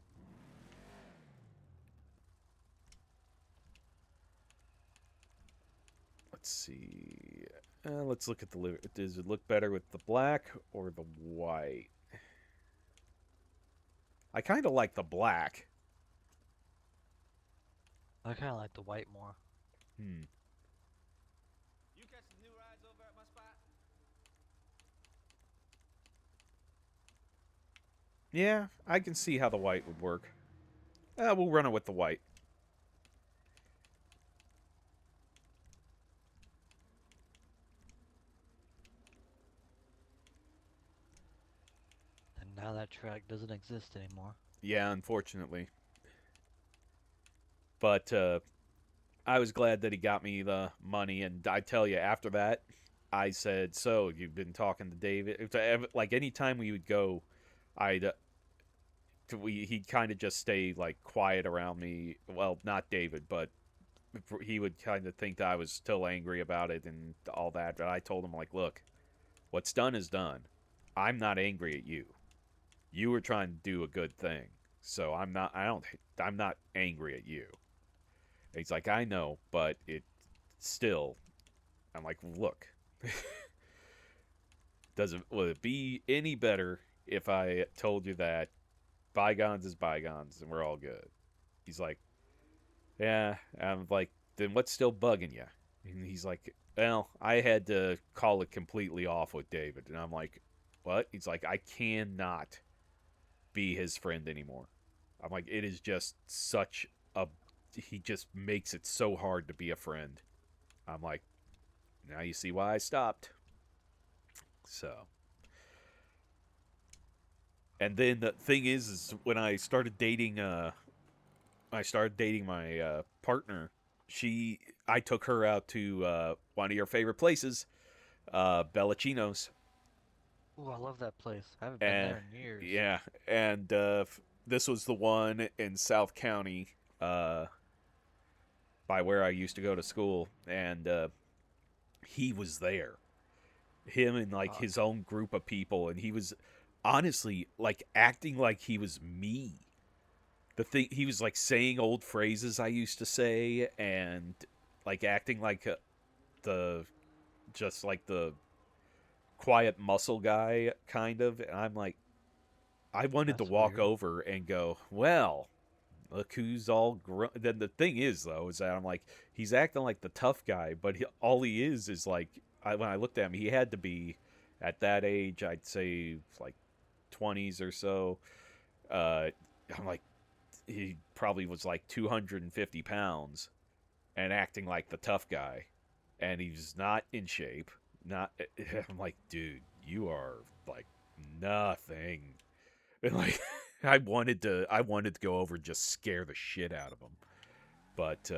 Let's see. Let's look at the liver. Does it look better with the black or the white? I kind of like the black. I kind of like the white more. Hmm. You catch the new rides over at my spot? Yeah, I can see how the white would work. We'll run it with the white. And now that track doesn't exist anymore. Yeah, unfortunately. But I was glad that he got me the money, and I tell you, after that, I said, "So you've been talking to David?" Like anytime we would go, I'd he'd kind of just stay like quiet around me. Well, not David, but he would kind of think that I was still angry about it and all that. But I told him like, "Look, What's done is done. I'm not angry at you. You were trying to do a good thing. So I'm not angry at you. He's like, I know, but it still, I'm like, look, would it be any better if I told you that bygones is bygones and we're all good? He's like, yeah. I'm like, then what's still bugging you? And he's like, well, I had to call it completely off with David. And I'm like, what? He's like, I cannot be his friend anymore. I'm like, it is just such a. He just makes it so hard to be a friend. I'm like, now you see why I stopped. So. And then the thing is when I started dating my partner. I took her out to one of your favorite places, Bellacino's, Ooh, I love that place. I haven't been and there in years. yeah, and this was the one in South County, uh, by where I used to go to school, and he was there, him and like Fuck. his own group of people, and he was honestly like acting like he was me. The thing he was like saying old phrases I used to say, and like acting like the just like the quiet muscle guy kind of, and I'm like, I wanted to That's walk weird. over and go, well, look who's all then the thing is though is that I'm like, he's acting like the tough guy, but all he is like, when I looked at him, he had to be at that age, I'd say like 20s or so. uh I'm like, he probably was like 250 pounds and acting like the tough guy, and he's not in shape. Not, I'm like, dude, you are like nothing. And like, I wanted to go over and just scare the shit out of him, but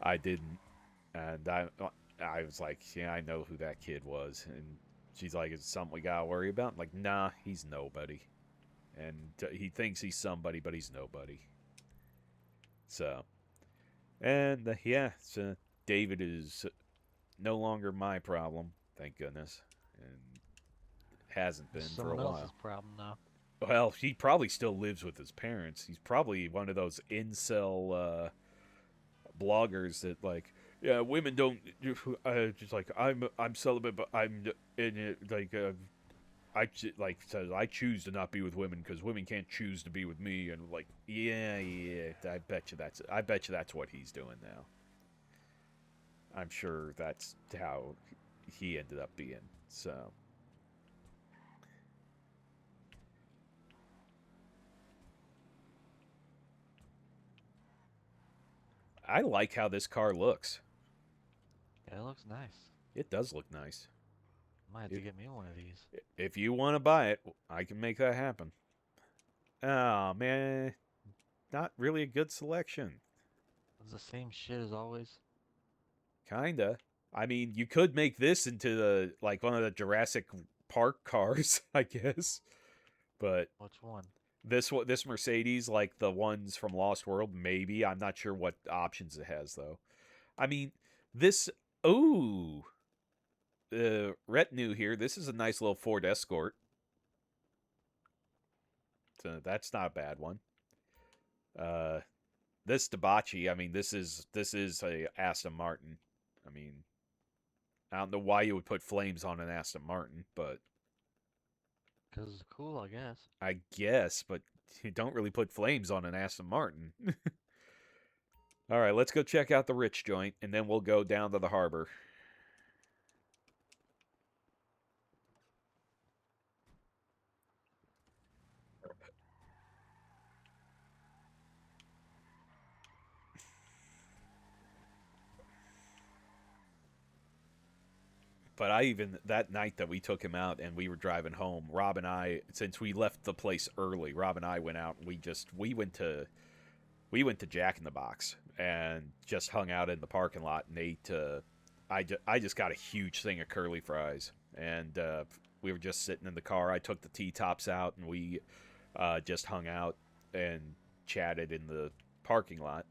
I didn't. And I was like, yeah, I know who that kid was, and she's like, is it something we gotta worry about? I'm like, nah, he's nobody, and he thinks he's somebody, but he's nobody. So, and yeah, so David is no longer my problem, thank goodness, and hasn't It's been for a someone else's while. problem now. Well, he probably still lives with his parents. He's probably one of those incel bloggers that like, yeah, women don't. Just like I'm celibate, but I'm in it. Like, like says I choose to not be with women because women can't choose to be with me. And like, yeah, yeah. I bet you that's what he's doing now. I'm sure that's how he ended up being. So. I like how this car looks. Yeah, it looks nice. It does look nice. Might have to If, get me one of these. if you want to buy it, I can make that happen. Oh, man. Not really a good selection. It's the same shit as always. Kinda. I mean, you could make this into like one of the Jurassic Park cars, I guess. But Which one? this Mercedes, like the ones from Lost World, maybe. I'm not sure what options it has though. I mean, this. Ooh, retinue here. This is a nice little Ford Escort. So that's not a bad one. Uh, this Debauchee, I mean, this is a Aston Martin. I mean, I don't know why you would put flames on an Aston Martin, but Because it's cool, I guess. I guess, but you don't really put flames on an Aston Martin. All right, let's go check out the Rich joint, and then we'll go down to the harbor. But that night that we took him out and we were driving home, Rob and I, since we left the place early, Rob and I went out and we went to Jack in the Box and just hung out in the parking lot and ate. I just got a huge thing of curly fries, and we were just sitting in the car. I took the T tops out and we just hung out and chatted in the parking lot.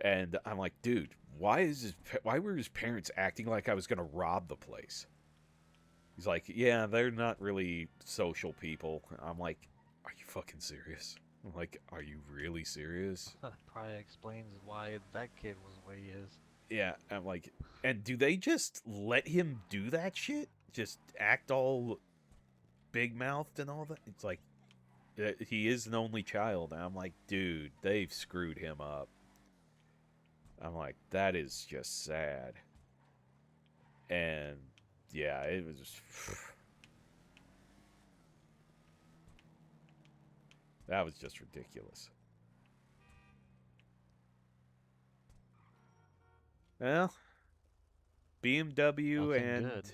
And I'm like, dude, why were his parents acting like I was gonna rob the place? He's like, yeah, they're not really social people. I'm like, are you fucking serious? I'm like, are you really serious? Probably explains why that kid was the way he is. Yeah, I'm like, and do they just let him do that shit? Just act all big mouthed and all that? It's like, he is an only child. And I'm like, dude, they've screwed him up. I'm like, that is just sad. And yeah, it was. That was just ridiculous. Well, BMW Nothing and good.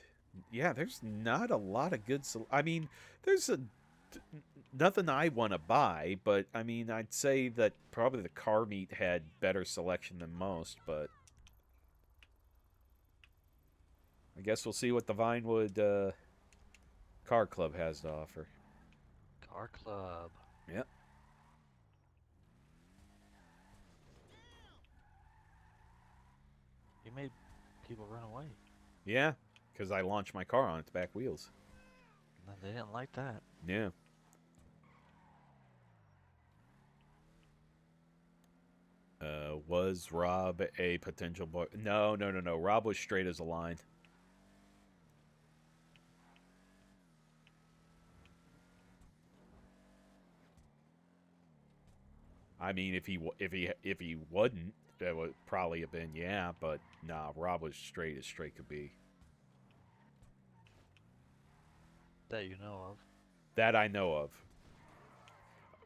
yeah, there's not a lot of good. I mean, there's nothing I want to buy, but I mean, I'd say that probably the car meet had better selection than most. But I guess we'll see what the Vinewood Car Club has to offer. Car club. Yep. You made people run away. Yeah, because I launched my car on its back wheels. No, they didn't like that. Yeah. Was Rob a potential boy? No, no, no, no. Rob was straight as a line. I mean, if he wouldn't, that would probably have been yeah. But nah, Rob was straight as straight could be. That you know of. That I know of.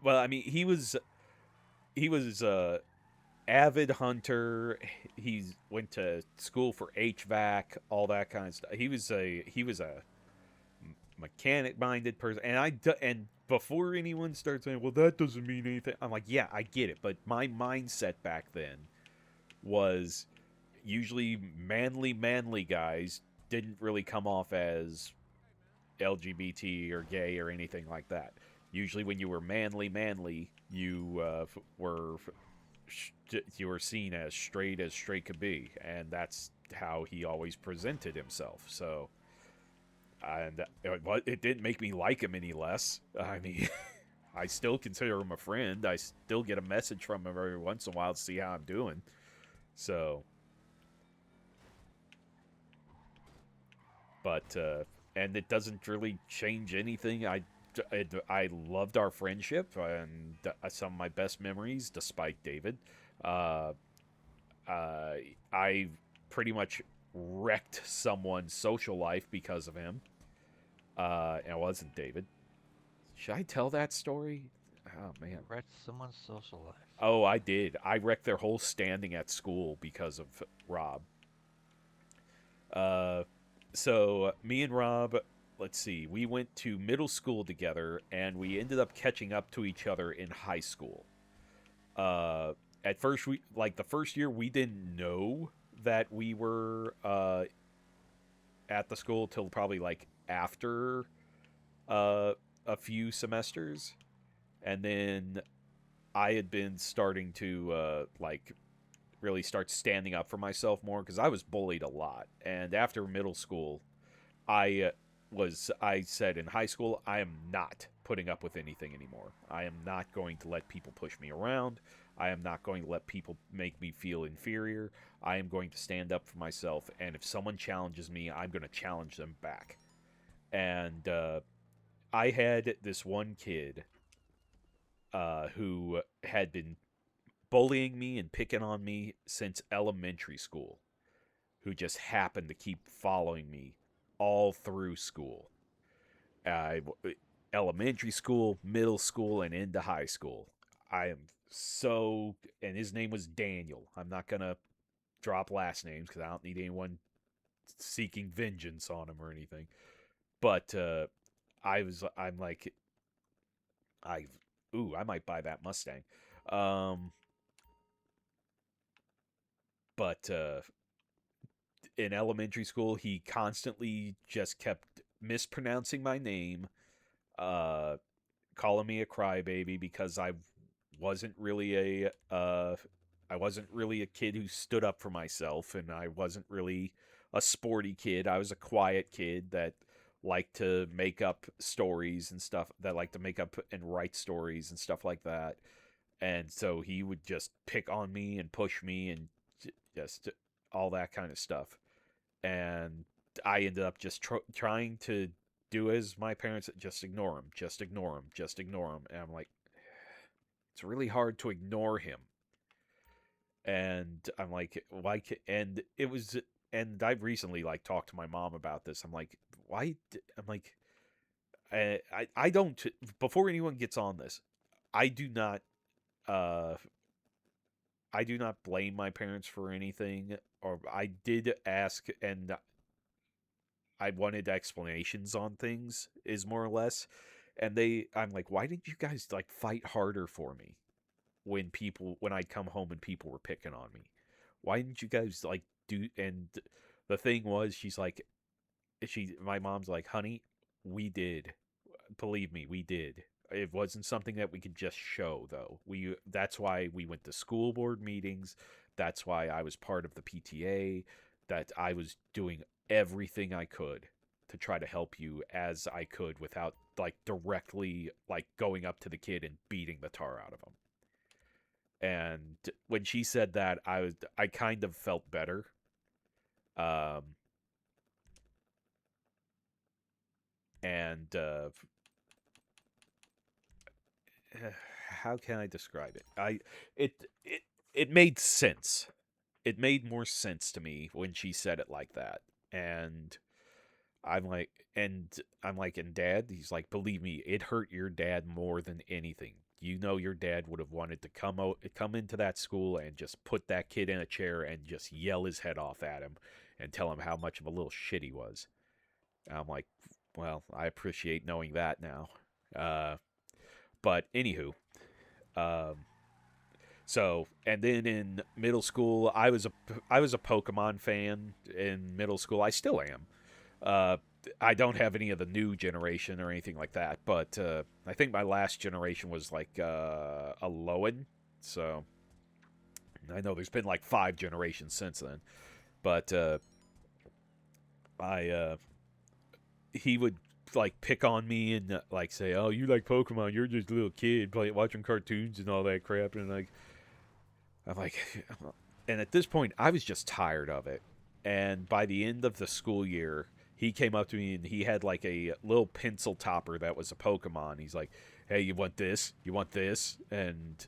Well, I mean, he was avid hunter. He went to school for HVAC, all that kind of stuff. He was a mechanic minded person, and before anyone starts saying, "Well, that doesn't mean anything," I'm like, "Yeah, I get it," but my mindset back then was usually manly guys didn't really come off as LGBT or gay or anything like that. Usually, when you were manly, you were seen as straight could be, and that's how he always presented himself. So, and it didn't make me like him any less. I mean, I still consider him a friend. I still get a message from him every once in a while to see how I'm doing. So, but and it doesn't really change anything. I loved our friendship and some of my best memories, despite David. Uh, I pretty much wrecked someone's social life because of him. And it wasn't David. Should I tell that story? Oh man. Wrecked someone's social life. Oh, I did. I wrecked their whole standing at school because of Rob. Uh, so me and Rob, let's see, we went to middle school together, and we ended up catching up to each other in high school. Uh, at first, we like the first year we didn't know that we were at the school till probably like after uh, a few semesters, and then I had been starting to like really start standing up for myself more because I was bullied a lot. And after middle school, I I said in high school, I am not putting up with anything anymore. I am not going to let people push me around. I am not going to let people make me feel inferior. I am going to stand up for myself, and if someone challenges me, I'm going to challenge them back. And I had this one kid who had been bullying me and picking on me since elementary school, who just happened to keep following me all through school. Uh, Elementary school, middle school, and into high school. I am so, and his name was Daniel. I'm not going to drop last names because I don't need anyone seeking vengeance on him or anything. But I'm like, I, ooh, I might buy that Mustang. Um, but in elementary school, he constantly just kept mispronouncing my name, uh, calling me a crybaby because wasn't really a I wasn't really a kid who stood up for myself, and I wasn't really a sporty kid. I was a quiet kid that like to make up stories and stuff, that like to make up and write stories and stuff like that. And so he would just pick on me and push me and just all that kind of stuff. And I ended up just trying to do as my parents, just ignore him, just ignore him, just ignore him. And I'm like, it's really hard to ignore him. And I'm like, and it was, and I've recently like talked to my mom about this. I'm like, why? I'm like, I don't. Before anyone gets on this, I do not. Uh, I do not blame my parents for anything. Or I did ask, and I wanted explanations on things. Is more or less, and I'm like, why didn't you guys like fight harder for me when I'd come home and people were picking on me? Why didn't you guys like do? And the thing was, my mom's like, honey, we did. Believe me, we did. It wasn't something that we could just show, though. That's why we went to school board meetings. That's why I was part of the PTA. That I was doing everything I could to try to help you as I could without like directly like going up to the kid and beating the tar out of him. And when she said that, I kind of felt better. Um, and how can I describe it? It it it made sense. It made more sense to me when she said it like that. And and Dad, he's like, believe me, it hurt your dad more than anything. You know, your dad would have wanted to come into that school and just put that kid in a chair and just yell his head off at him and tell him how much of a little shit he was. And I'm like, well, I appreciate knowing that now. Uh, but anywho, um, so, and then in middle school, I was a Pokemon fan in middle school. I still am. Uh, I don't have any of the new generation or anything like that, but I think my last generation was like a Lowen. So I know there's been like 5 generations since then, but I he would like pick on me and like say, "Oh, you like Pokemon? You're just a little kid watching cartoons and all that crap." And like, I'm like, and at this point, I was just tired of it. And by the end of the school year, he came up to me and he had like a little pencil topper that was a Pokemon. He's like, "Hey, you want this? You want this?" And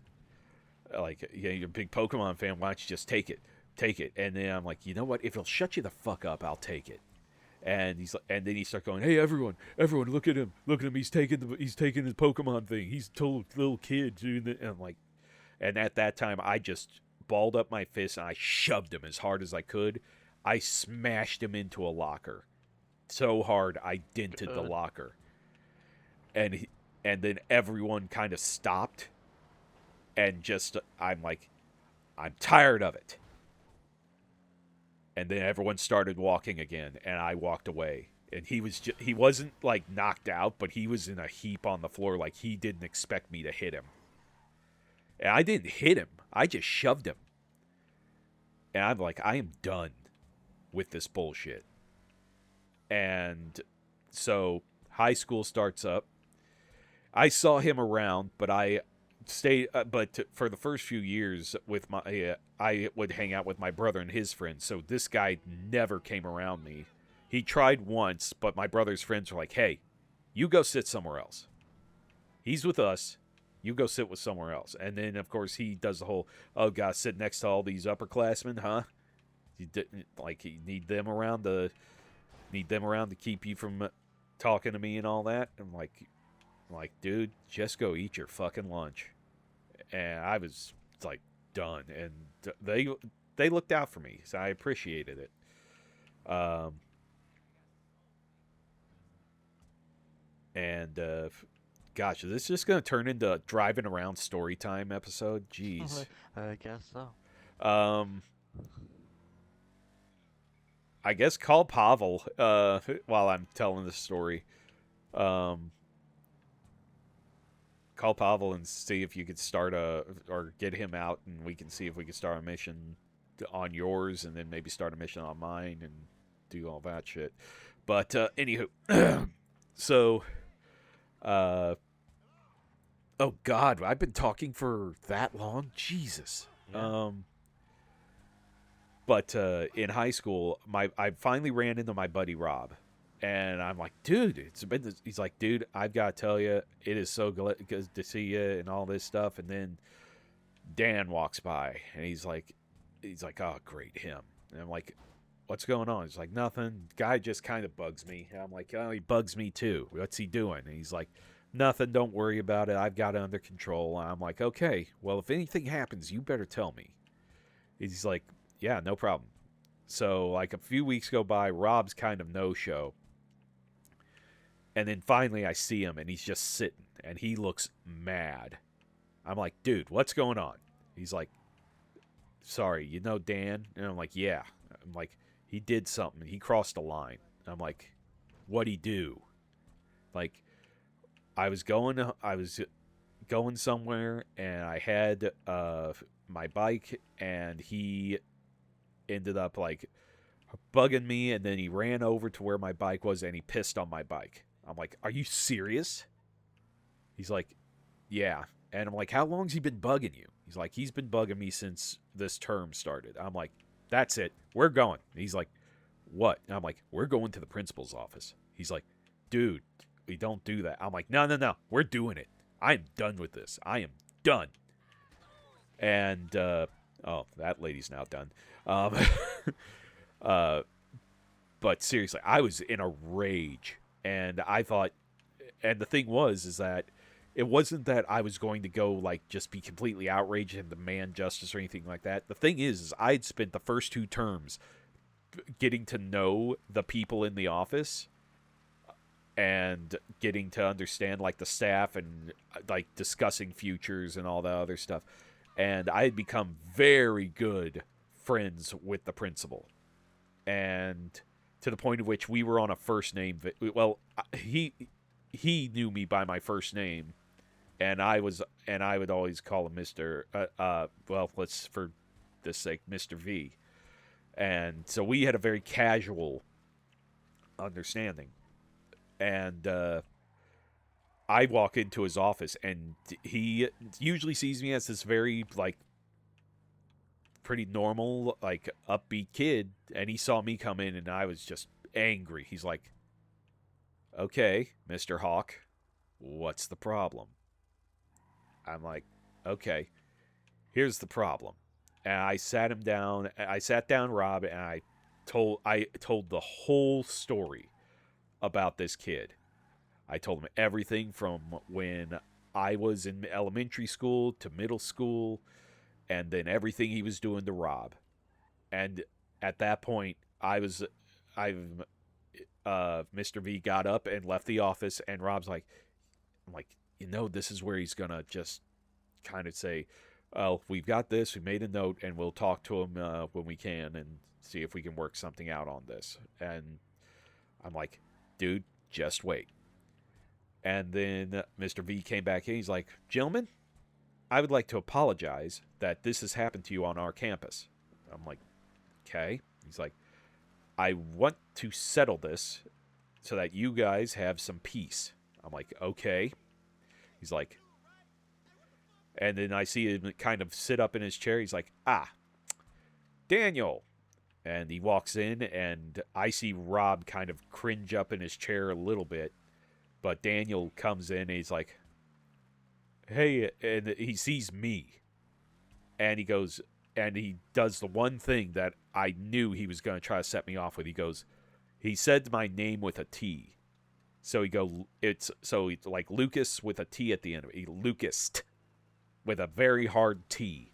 like, yeah, you're a big Pokemon fan. Why don't you just take it? Take it. And then I'm like, you know what? If it'll shut you the fuck up, I'll take it. And and then he starts going, "Hey, everyone, look at him. He's taking his Pokemon thing. He's told little kid doing it." And I'm like, and at that time, I just balled up my fist and I shoved him as hard as I could. I smashed him into a locker so hard I dented the God. locker. And and then everyone kind of stopped and just I'm like, I'm tired of it. And then everyone started walking again and I walked away. And he wasn't like knocked out, but he was in a heap on the floor like he didn't expect me to hit him. And I didn't hit him. I just shoved him. And I'm like, I am done with this bullshit. And so high school starts up. I saw him around, but I stayed. For the first few years, with I would hang out with my brother and his friends. So this guy never came around me. He tried once, but my brother's friends were like, "Hey, you go sit somewhere else. He's with us. You go sit with somewhere else." And then, of course, he does the whole, "Oh, God, sit next to all these upperclassmen, huh? You didn't like you need them around to keep you from talking to me and all that." I'm like, dude, just go eat your fucking lunch. And I was like done, and they looked out for me, so I appreciated it. Um, and gosh, is this just gonna turn into a driving around story time episode? Jeez. I guess so. Um, I guess call Pavel while I'm telling this story. Um, call Pavel and see if you could or get him out, and we can see if we can start a mission on yours, and then maybe start a mission on mine, and do all that shit. But anywho, so oh God, I've been talking for that long. Jesus. Yeah. But in high school, I finally ran into my buddy Rob, and I'm like, dude, it's been. He's like, dude, I've got to tell you, it is so good to see you and all this stuff. And then Dan walks by, and he's like, oh, great, him. And I'm like, what's going on? He's like, nothing. Guy just kind of bugs me. And I'm like, oh, he bugs me too. What's he doing? And he's like, nothing. Don't worry about it. I've got it under control. And I'm like, okay. Well, if anything happens, you better tell me. He's like, yeah, no problem. So, like, a few weeks go by, Rob's kind of no-show. And then finally I see him, and he's just sitting, and he looks mad. I'm like, dude, what's going on? He's like, sorry, you know Dan? And I'm like, yeah. I'm like, he did something. He crossed a line. I'm like, what'd he do? Like, I was going somewhere, and I had my bike, and he ended up like bugging me, and then he ran over to where my bike was, and he pissed on my bike. I'm like, are you serious? He's like, yeah. And I'm like, how long's he been bugging you? He's like, he's been bugging me since this term started. I'm like, that's it. We're going. He's like, what? And I'm like, we're going to the principal's office. He's like, dude, we don't do that. I'm like, no. We're doing it. I'm done with this. I am done. And, oh, that lady's now done. But seriously, I was in a rage. And I thought, and the thing was, is that it wasn't that I was going to go, like, just be completely outraged and demand justice or anything like that. The thing is I'd spent the first 2 terms getting to know the people in the office and getting to understand, like, the staff and, like, discussing futures and all that other stuff. And I had become very good friends with the principal. And to the point of which we were on a first name. Well, he knew me by my first name, and I would always call him Mr. Well, let's for this sake, Mr. V. And so we had a very casual understanding. And I walk into his office, and he usually sees me as this very, like, pretty normal, like, upbeat kid, and he saw me come in, and I was just angry. He's like, okay, Mr. Hawk, what's the problem? I'm like, okay, here's the problem. And I sat him down. I sat down Rob, and I told the whole story about this kid. I told him everything from when I was in elementary school to middle school, and then everything he was doing to Rob. And at that point, Mr. V got up and left the office, and Rob's like, I'm like, this is where he's gonna just kind of say, well, we've got this, we made a note, and we'll talk to him when we can and see if we can work something out on this. And I'm like, dude, just wait. And then Mr. V came back in. He's like, gentlemen, I would like to apologize that this has happened to you on our campus. I'm like, okay. He's like, I want to settle this so that you guys have some peace. I'm like, okay. He's like, and then I see him kind of sit up in his chair. He's like, Daniel. And he walks in, and I see Rob kind of cringe up in his chair a little bit. But Daniel comes in, and he's like, hey, and he sees me. And he goes, and he does the one thing that I knew he was going to try to set me off with. He said my name with a T. So it's like Lucas with a T at the end of it. Lucas with a very hard T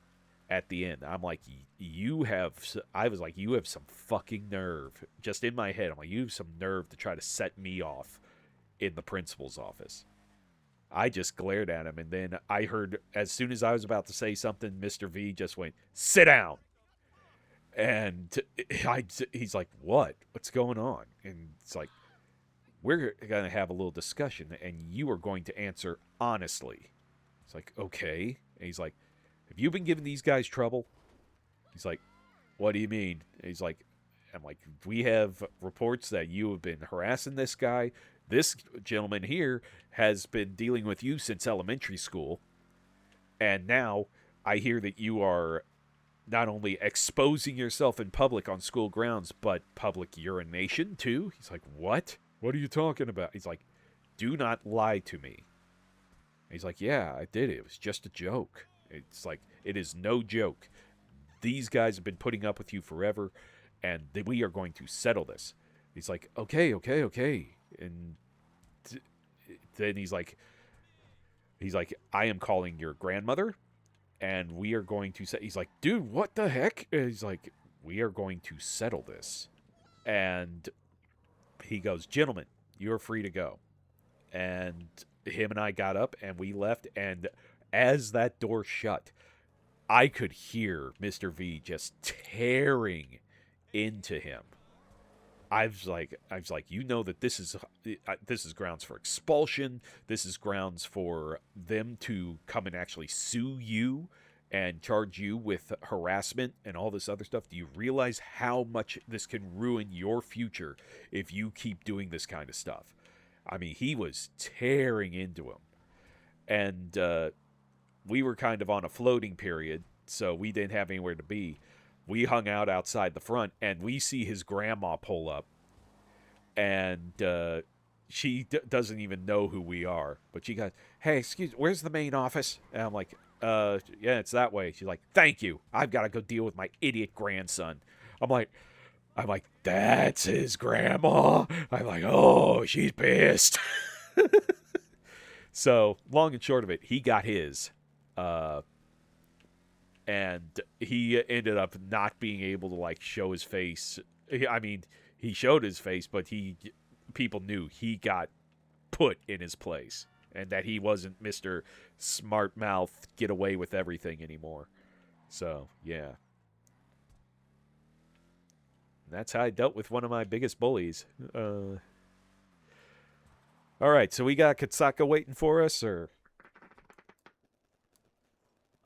at the end. I'm like, you have some fucking nerve. Just in my head, I'm like, you have some nerve to try to set me off in the principal's office. I just glared at him, and then I heard, as soon as I was about to say something, Mr. V just went, sit down. And he's like, what? What's going on? And it's like, we're going to have a little discussion, and you are going to answer honestly. It's like, okay. And he's like, have you been giving these guys trouble? He's like, what do you mean? And he's like, I'm like, we have reports that you have been harassing this guy. This gentleman here has been dealing with you since elementary school. And now I hear that you are not only exposing yourself in public on school grounds, but public urination too. He's like, what? What are you talking about? He's like, do not lie to me. He's like, yeah, I did it. It was just a joke. It's like, it is no joke. These guys have been putting up with you forever, and we are going to settle this. He's like, okay, okay, okay. And then he's like, I am calling your grandmother, and we are going to say, he's like, dude, what the heck? And he's like, we are going to settle this. And he goes, gentlemen, you're free to go. And him and I got up and we left, and as that door shut, I could hear Mr. V just tearing into him. I was like, you know that this is grounds for expulsion. This is grounds for them to come and actually sue you and charge you with harassment and all this other stuff. Do you realize how much this can ruin your future if you keep doing this kind of stuff? I mean, he was tearing into him. And we were kind of on a floating period, so we didn't have anywhere to be. We hung out outside the front, and we see his grandma pull up. And she doesn't even know who we are. But she goes, hey, excuse me, where's the main office? And I'm like, yeah, it's that way. She's like, thank you. I've got to go deal with my idiot grandson. I'm like, that's his grandma. I'm like, oh, she's pissed. So, long and short of it, he got his. And he ended up not being able to, like, show his face. I mean, he showed his face, but people knew he got put in his place. And that he wasn't Mr. Smart Mouth, get away with everything anymore. So, yeah. That's how I dealt with one of my biggest bullies. All right, so we got Katsaka waiting for us, or?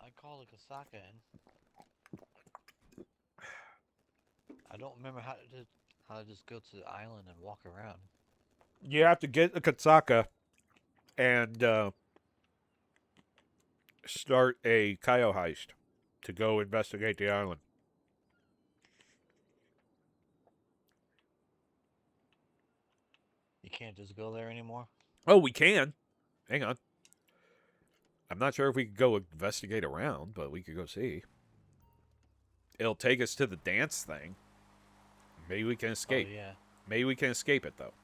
I called a Kasaka in. I don't remember how to just go to the island and walk around. You have to get a Katsaka and start a Kaio heist to go investigate the island. You can't just go there anymore? Oh, we can. Hang on. I'm not sure if we could go investigate around, but we could go see. It'll take us to the dance thing. Maybe we can escape. Oh, yeah. Maybe we can escape it, though.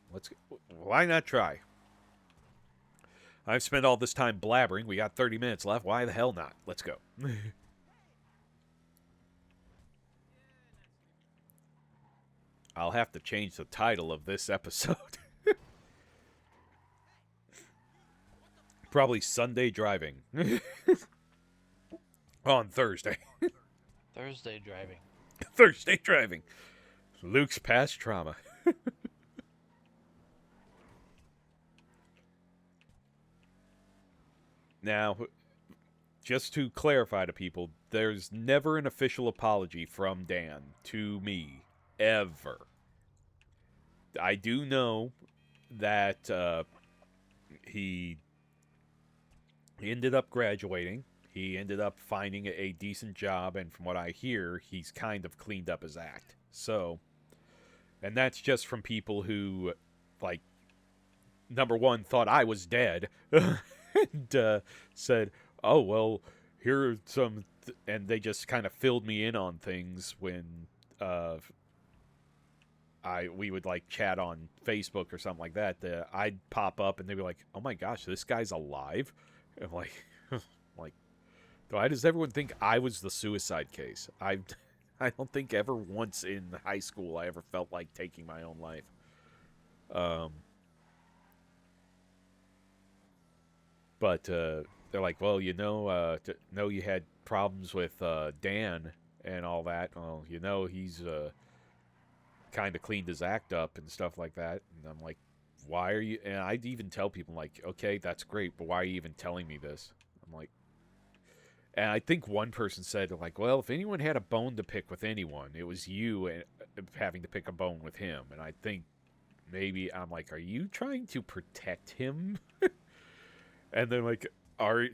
Why not try? I've spent all this time blabbering. We got 30 minutes left. Why the hell not? Let's go. I'll have to change the title of this episode. Probably Sunday driving. On Thursday. Thursday driving. Thursday driving. Luke's past trauma. Now, just to clarify to people, there's never an official apology from Dan to me. Ever. I do know that he ended up graduating. He ended up finding a decent job, and from what I hear, he's kind of cleaned up his act. So, and that's just from people who, like, number one, thought I was dead, and said, oh, well, here are some, and they just kind of filled me in on things when we would, like, chat on Facebook or something like that. I'd pop up, and they'd be like, oh my gosh, this guy's alive? And I'm like, why does everyone think I was the suicide case? I don't think ever once in high school I ever felt like taking my own life. But they're like, well, you know you had problems with Dan and all that. Well, you know, he's kind of cleaned his act up and stuff like that. And I'm like, why are you? And I'd even tell people, like, okay, that's great, but why are you even telling me this? I'm like, and I think one person said, like, well, if anyone had a bone to pick with anyone, it was you. having to pick a bone with him. And I think maybe I'm like, are you trying to protect him? And then like,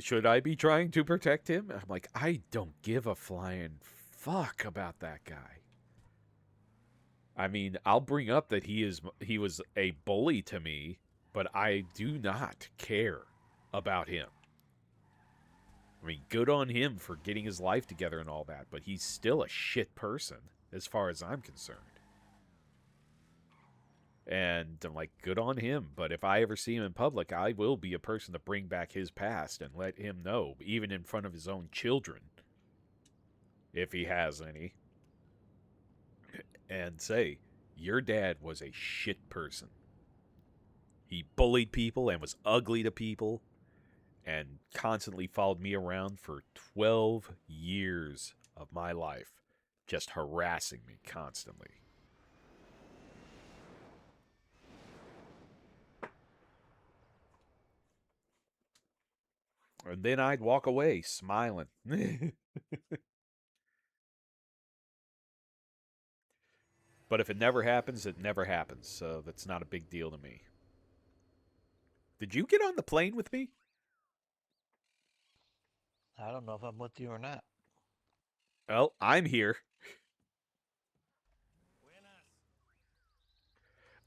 should I be trying to protect him? I'm like, I don't give a flying fuck about that guy. I mean, I'll bring up that he was a bully to me, but I do not care about him. I mean, good on him for getting his life together and all that, but he's still a shit person as far as I'm concerned. And I'm like, good on him, but if I ever see him in public, I will be a person to bring back his past and let him know, even in front of his own children, if he has any, and say, your dad was a shit person. He bullied people and was ugly to people and constantly followed me around for 12 years of my life, just harassing me constantly. And then I'd walk away smiling. But if it never happens, it never happens. So that's not a big deal to me. Did you get on the plane with me? I don't know if I'm with you or not. Well, I'm here.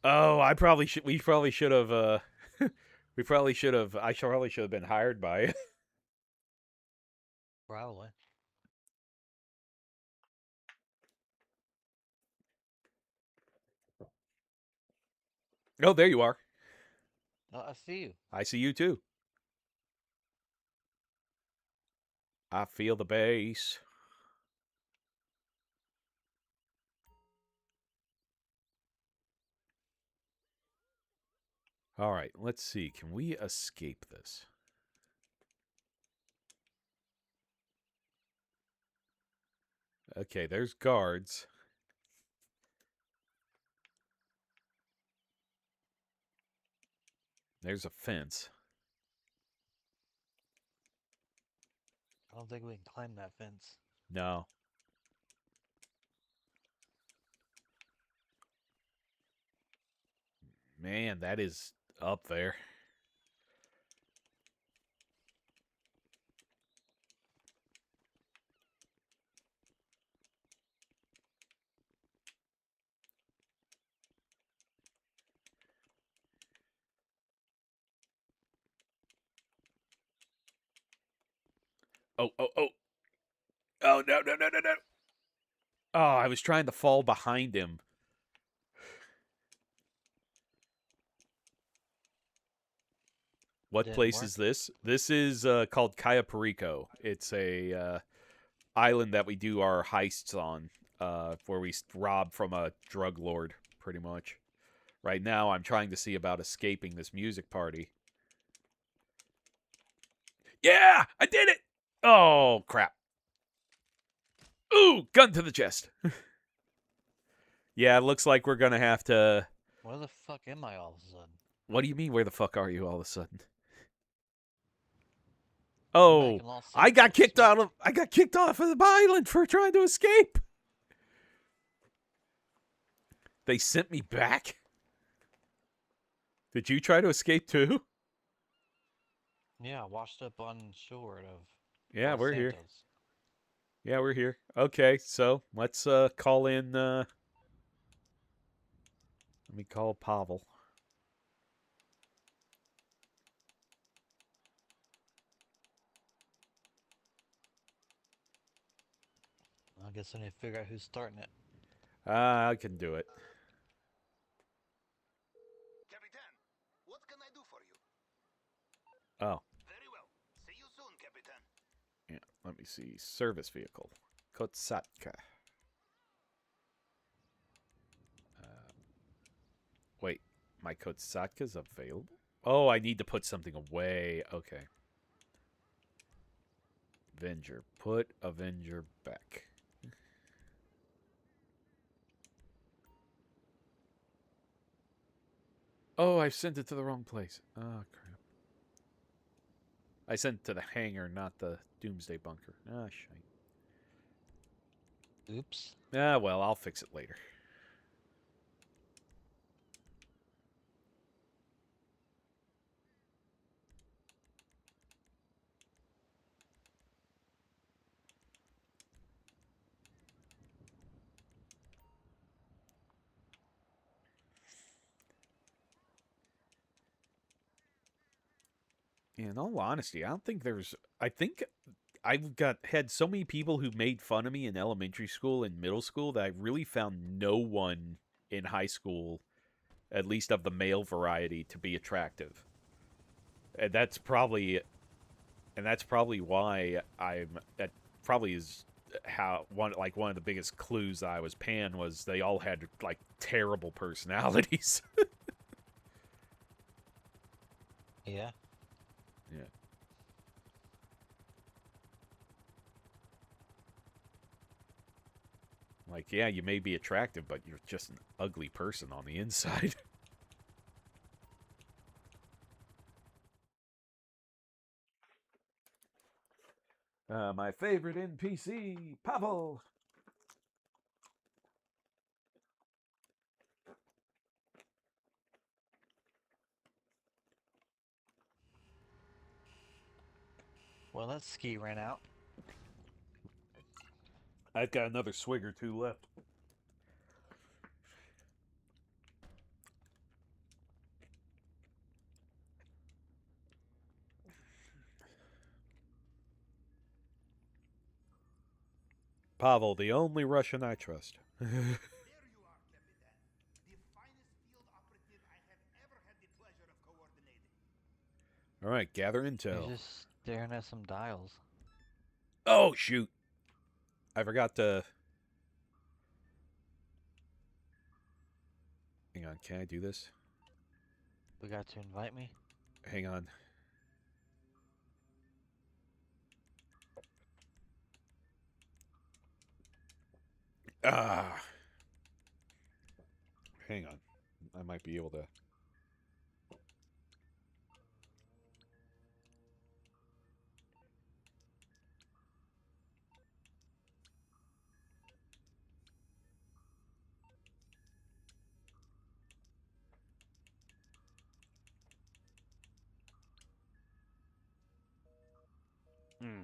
Oh, I probably should. We probably should have. We probably should have. I probably should have been hired by it. Probably. Oh, there you are. Oh, I see you. I see you too. I feel the bass. All right, let's see. Can we escape this? Okay, there's guards. There's a fence. I don't think we can climb that fence. No. Man, that is up there. Oh, oh, oh. Oh, no, no, no, no, no. Oh, I was trying to fall behind him. What Didn't place work. is this? This is called Cayo Perico. It's a island that we do our heists on, where we rob from a drug lord, pretty much. Right now, I'm trying to see about escaping this music party. Yeah, I did it! Oh, crap. Ooh, gun to the chest. Yeah, it looks like we're going to have to... Where the fuck am I all of a sudden? What do you mean, where the fuck are you all of a sudden? I'm back Oh, in Los I got Santos. kicked out of... I got kicked off of the island for trying to escape. They sent me back? Did you try to escape too? Yeah, washed up on shore of Yeah, Los we're here. Santos. Yeah, we're here. Okay, so let's call in. Let me call Pavel. I guess I need to figure out who's starting it. I can do it. Capitan, what can I do for you? Oh, Very well. See you soon, Capitan. yeah. Let me see. Service vehicle. Kotsatka. Wait, my Kotsatka's available? Oh, I need to put something away. Okay. Avenger. Put Avenger back. Oh, I sent it to the wrong place. Oh, crap. I sent it to the hangar, not the Doomsday Bunker. Ah, shite. Oops. Ah, well, I'll fix it later. In all honesty, I don't think there's. I think I've had so many people who made fun of me in elementary school and middle school that I really found no one in high school, at least of the male variety, to be attractive. And that's probably why I'm. That probably is how one of the biggest clues I was pan was they all had like terrible personalities. Yeah. Yeah. Like, yeah, you may be attractive, but you're just an ugly person on the inside. My favorite NPC, Pavel. Well, that ski ran out. I've got another swig or two left. Pavel, the only Russian I trust. There you are, Capitan. The finest field operative I have ever had the pleasure of coordinating. All right, gather He's intel. just staring at some dials. Oh, shoot. I forgot to... Hang on, can I do this? We got to invite me. Hang on. Ah. Hang on. I might be able to... Hmm.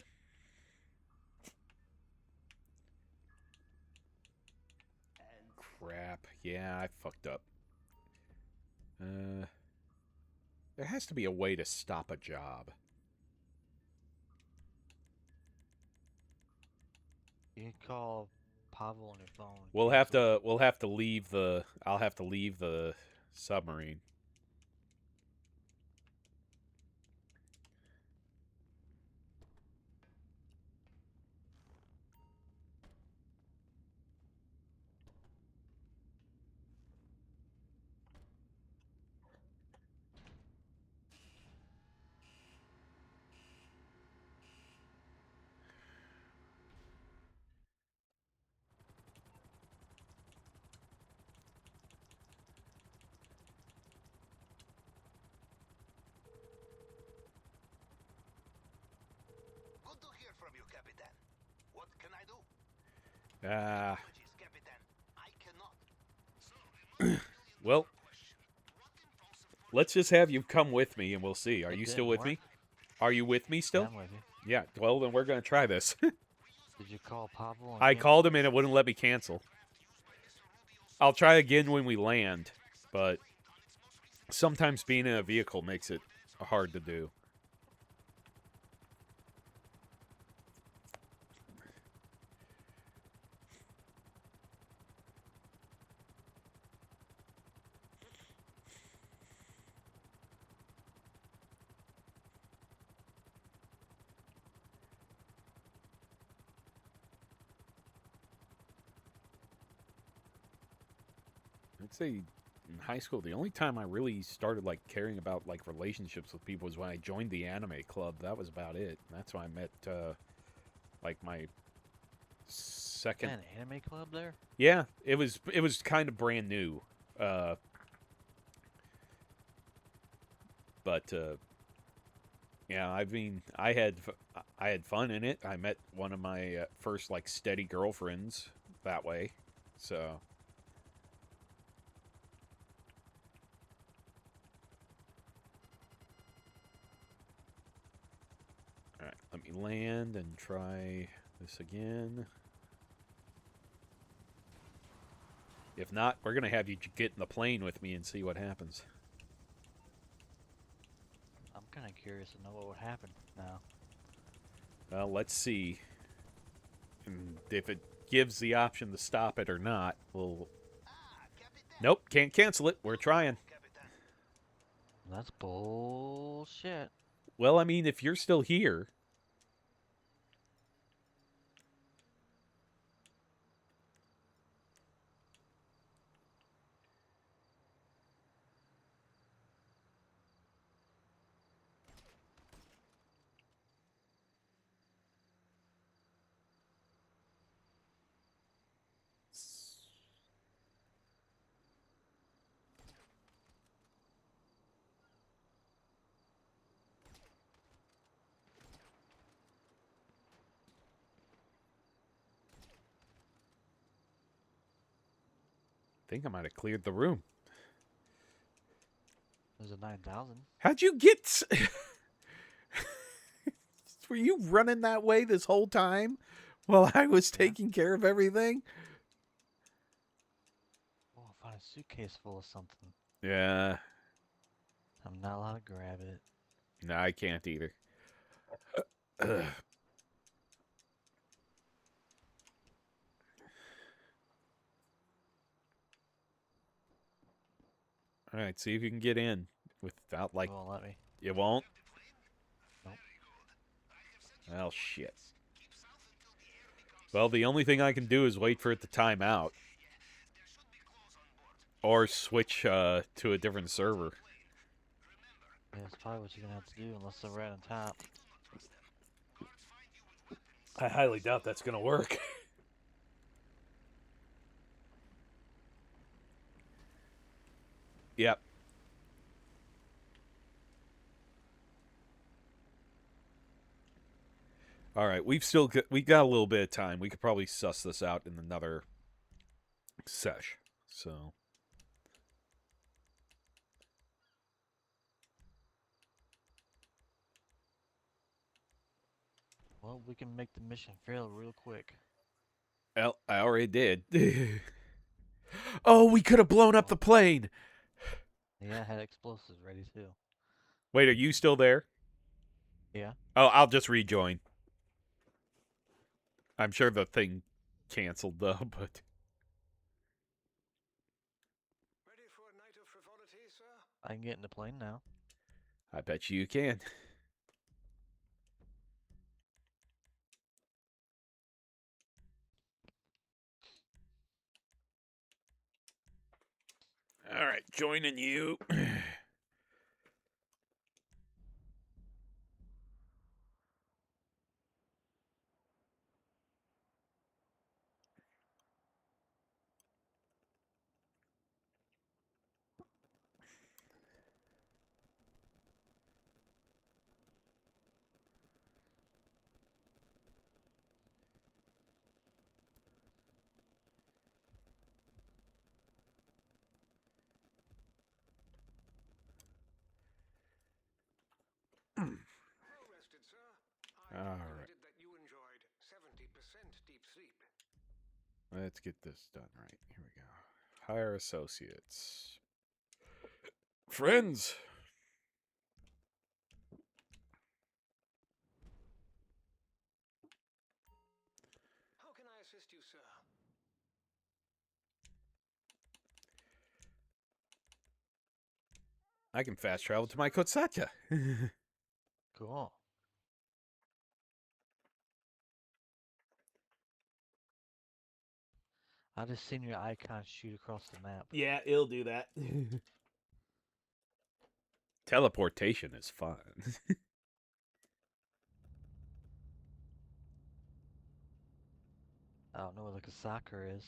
Crap. Yeah, I fucked up. There has to be a way to stop a job. You can call Pavel on your phone. We'll have to leave the... I'll have to leave the submarine. Good to hear from you, Capitan. What can I do? Ah... Apologies, Capitan. I cannot. Well, let's just have you come with me and we'll see. Are It you still didn't with work? me? Are you with me Yeah, still? I'm with you. Yeah, well, then we're going to try this. Did you call Pavel? And I cancel? called him and it wouldn't let me cancel. I'll try again when we land, but sometimes being in a vehicle makes it hard to do. I'd say in high school, the only time I really started like caring about like relationships with people was when I joined the anime club. That was about it. That's when I met like my second. An anime club there? Yeah, it was kind of brand new. But yeah, I mean, I had fun in it. I met one of my first like steady girlfriends that way. So all right, let me land and try this again. If not, we're going to have you get in the plane with me and see what happens. I'm gonna of curious to know what would happen now. Well, let's see. And if it gives the option to stop it or not, we'll... Nope, can't cancel it. We're trying. That's bullshit. Well, I mean, if you're still here... I think I might have cleared the room. There's a 9,000. How'd you get... Were you running that way this whole time while I was taking care of everything? Oh, I found a suitcase full of something. Yeah. I'm not allowed to grab it. No, I can't either. All right, see if you can get in without, like... It won't let me. You won't? Nope. Well, shit. Well, the only thing I can do is wait for it to time out. Or switch to a different server. Yeah, that's probably what you're gonna have to do unless they're right on top. I highly doubt that's going to work. Yep. All right, we got a little bit of time. We could probably suss this out in another sesh. So, Well, we can make the mission fail real quick. well, I already did. Oh, we could have blown up the plane. Yeah, I had explosives ready too. Wait, are you still there? Yeah. Oh, I'll just rejoin. I'm sure the thing canceled though, but Ready for a night of frivolity, sir? I can get in the plane now. I bet you can. All right, joining you. Well rested, sir. I All right. calculated that you enjoyed 70% deep sleep. Let's get this done right. Here we go. Hire associates. Friends. How can I assist you, sir? I can fast travel to my Kotsaka. Cool. I just seen your icon shoot across the map. Yeah, it'll do that. Teleportation is fun. I don't know where the Kasaka is.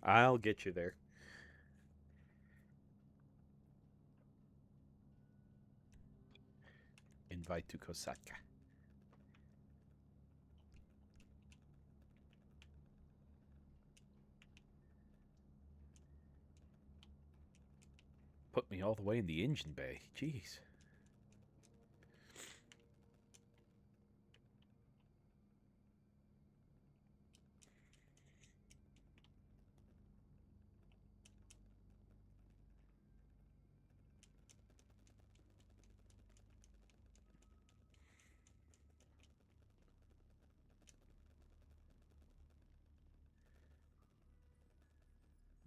I'll get you there. Invite to Kosaka. Put me all the way in the engine bay. Jeez.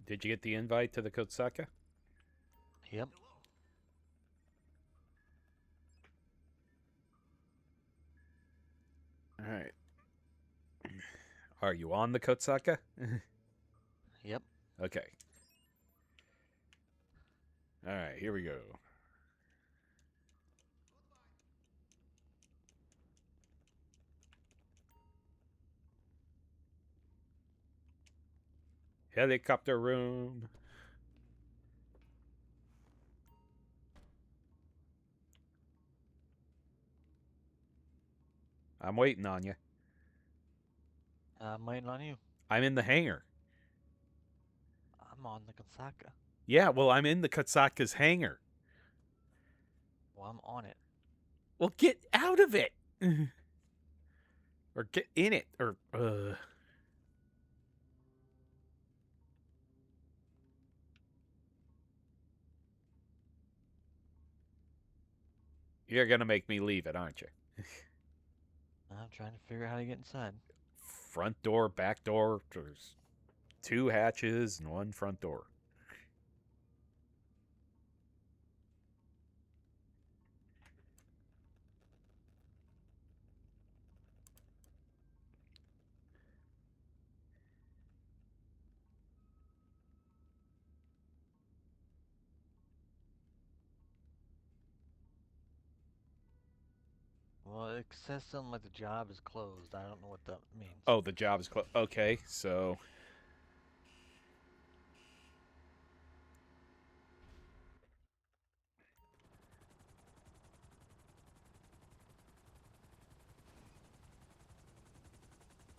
Did you get the invite to the Kotsaka? Yep. All right. Are you on the Kotsaka? Yep. Okay. All right, here we go. Helicopter room. I'm waiting on you. I'm waiting on you. I'm in the hangar. I'm on the Kansaka. Yeah, well, I'm in the Kotsaka's hangar. Well, I'm on it. Well, get out of it. Or get in it. Or, You're going to make me leave it, aren't you? I'm trying to figure out how to get inside. Front door, back door. There's 2 hatches and 1 front door. Well, it says something like the job is closed. I don't know what that means. Oh, the job is closed. Okay, so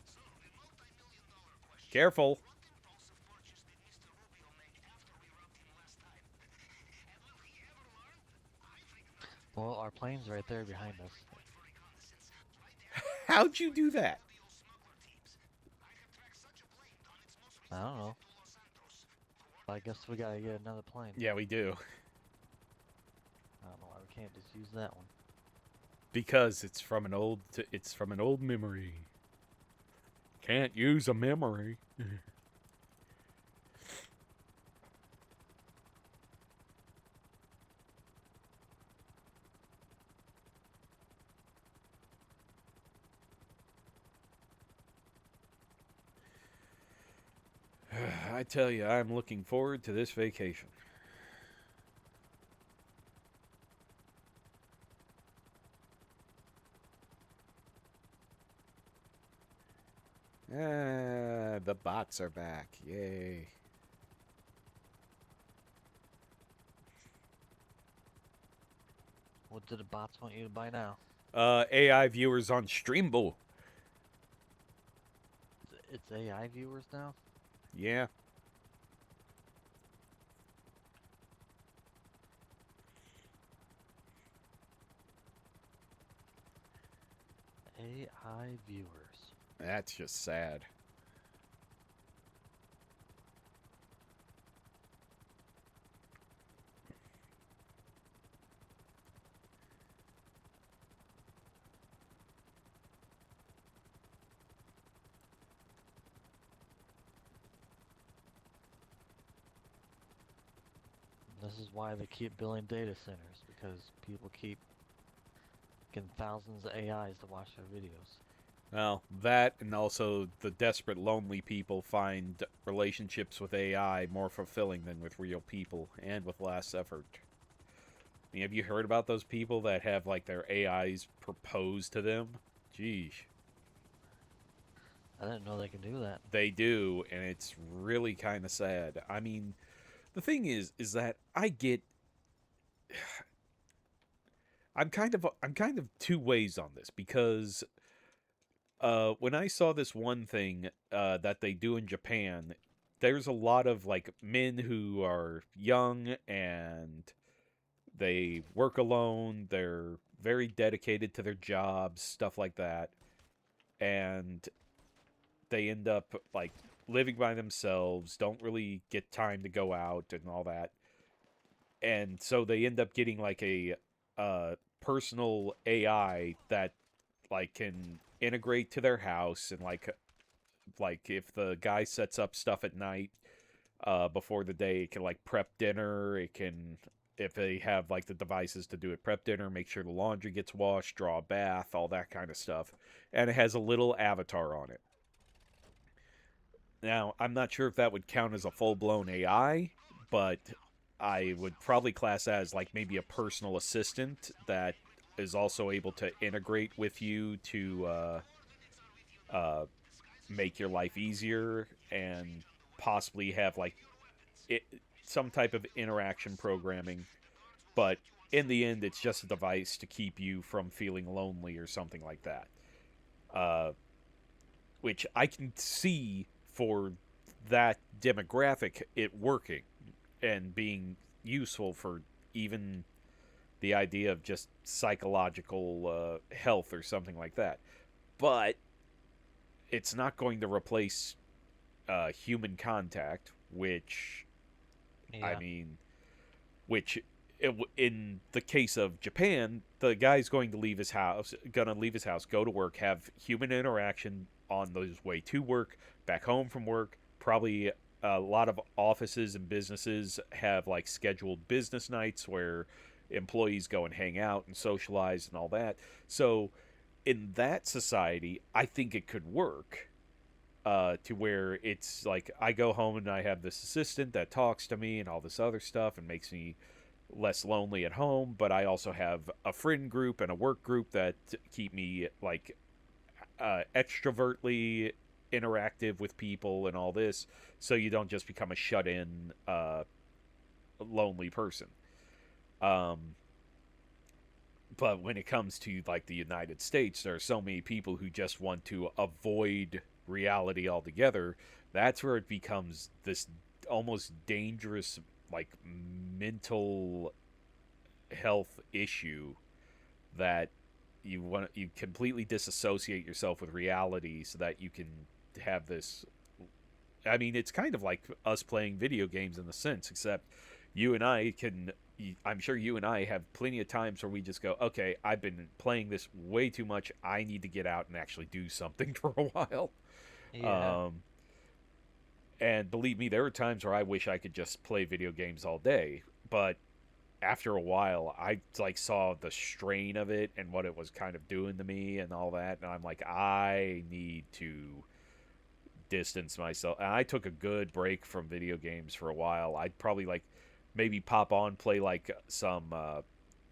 So, the multi-million-dollar question. careful. What impulsive purchase did Mr. Rubio make after we robbed him last time? And will he ever learn? I think not. Well, our plane's right there behind us. Point for reconnaissance. Right there. How'd you do that? Rubio smuggler teams. I have tracked such a plane on its most recent I don't know. visit to Los Santos. I guess we gotta get another plane. Yeah, we do. I don't know why we can't just use that one. Because it's from an old memory. Can't use a memory. I tell you, I'm looking forward to this vacation. The bots are back. Yay. What do the bots want you to buy now? AI viewers on Streamable. It's AI viewers now? Yeah. AI viewers. That's just sad. This is why they keep building data centers, because people keep getting thousands of AIs to watch their videos. Well, that and also the desperate, lonely people find relationships with AI more fulfilling than with real people and with less effort. I mean, have you heard about those people that have, like, their AIs propose to them? Geesh. I didn't know they could do that. They do, and it's really kind of sad. I mean, the thing is that I get... I'm kind of 2 ways on this, because when I saw this one thing that they do in Japan, there's a lot of, like, men who are young and they work alone, they're very dedicated to their jobs, stuff like that, and they end up, like, living by themselves, don't really get time to go out and all that, and so they end up getting, like, a personal AI that, like, can integrate to their house, and like if the guy sets up stuff at night, before the day. It can like prep dinner. It can, if they have like the devices to do it, prep dinner, make sure the laundry gets washed, draw a bath, all that kind of stuff. And it has a little avatar on it. Now, I'm not sure if that would count as a full blown AI, but I would probably class that as like maybe a personal assistant that is also able to integrate with you to uh, make your life easier and possibly have like it, some type of interaction programming. But in the end, it's just a device to keep you from feeling lonely or something like that. Uh, which I can see for that demographic it working and being useful for even the idea of just psychological health or something like that. But it's not going to replace human contact, which I Yeah. mean, which in the case of Japan, the guy's going to leave his house, go to work, have human interaction on his way to work, back home from work. Probably a lot of offices and businesses have like scheduled business nights where employees go and hang out and socialize and all that. So in that society, I think it could work to where it's like I go home and I have this assistant that talks to me and all this other stuff and makes me less lonely at home, but I also have a friend group and a work group that keep me like extrovertly interactive with people and all this, so you don't just become a shut-in, lonely person. Um, but when it comes to like the United States, there are so many people who just want to avoid reality altogether. That's where it becomes this almost dangerous, like mental health issue that you completely disassociate yourself with reality so that you can have this. I mean, it's kind of like us playing video games in the sense, except you and I can. I'm sure you and I have plenty of times where we just go, okay, I've been playing this way too much. I need to get out and actually do something for a while. Yeah. Um, and believe me, there are times where I wish I could just play video games all day. But after a while, I like saw the strain of it and what it was kind of doing to me and all that, and I'm like, I need to distance myself. And I took a good break from video games for a while. I'd probably like maybe pop on, play like some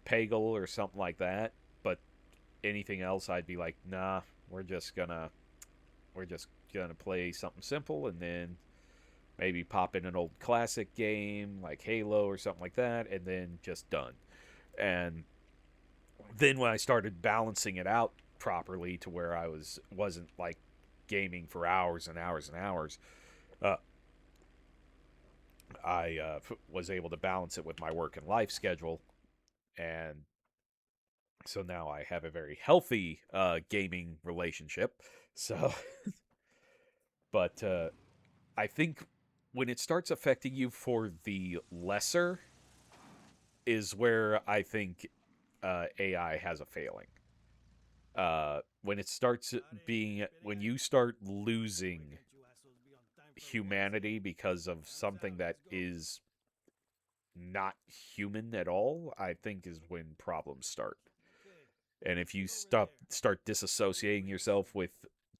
Peggle or something like that. But anything else, I'd be like, nah, we're just gonna we're just gonna play something simple, and then maybe pop in an old classic game like Halo or something like that, and then just done. And then when I started balancing it out properly to where wasn't like gaming for hours and hours and hours, uh, I was able to balance it with my work and life schedule, and so now I have a very healthy gaming relationship. So, but I think when it starts affecting you for the lesser is where I think AI has a failing. When it starts being, when you start losing humanity because of something that is not human at all, I think is when problems start. And if you start disassociating yourself with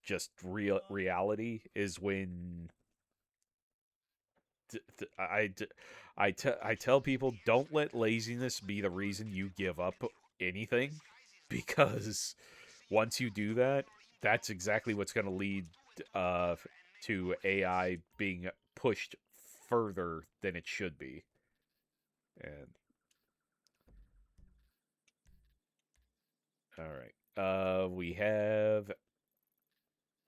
just reality, is when t- t- I, t- I tell people don't let laziness be the reason you give up anything, because once you do that, that's exactly what's going to lead uh, to AI being pushed further than it should be. And all right, we have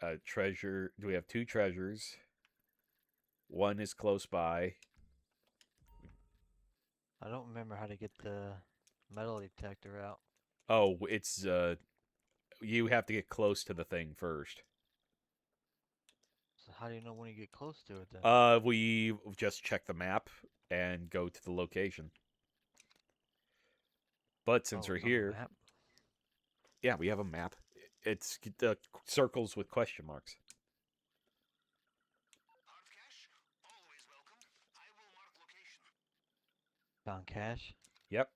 a treasure. We have two treasures. One is close by. I don't remember how to get the metal detector out. Oh, it's you have to get close to the thing first. So how do you know when you get close to it then? We just check the map and go to the location. But since Oh, we're it's on the here, map. yeah, we have a map. It's the circles with question marks. Hard cash? Always welcome. on cash. Yep.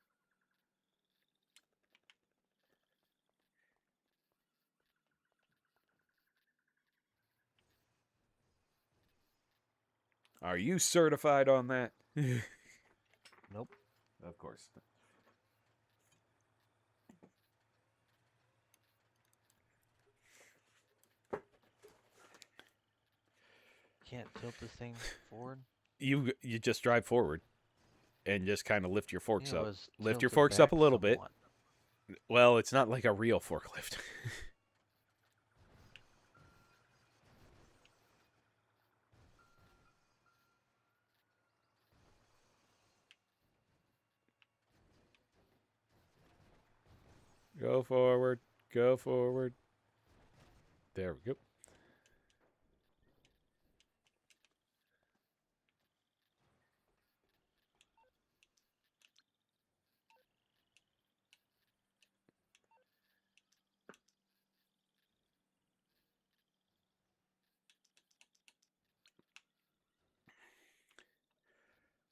Are you certified on that? Nope. Of course. Can't tilt this thing forward. You just drive forward and just kind of lift your forks Yeah, it up. was Lift your tilted forks up back a little bit. somewhat. Well, it's not like a real forklift. Go forward. Go forward. There we go.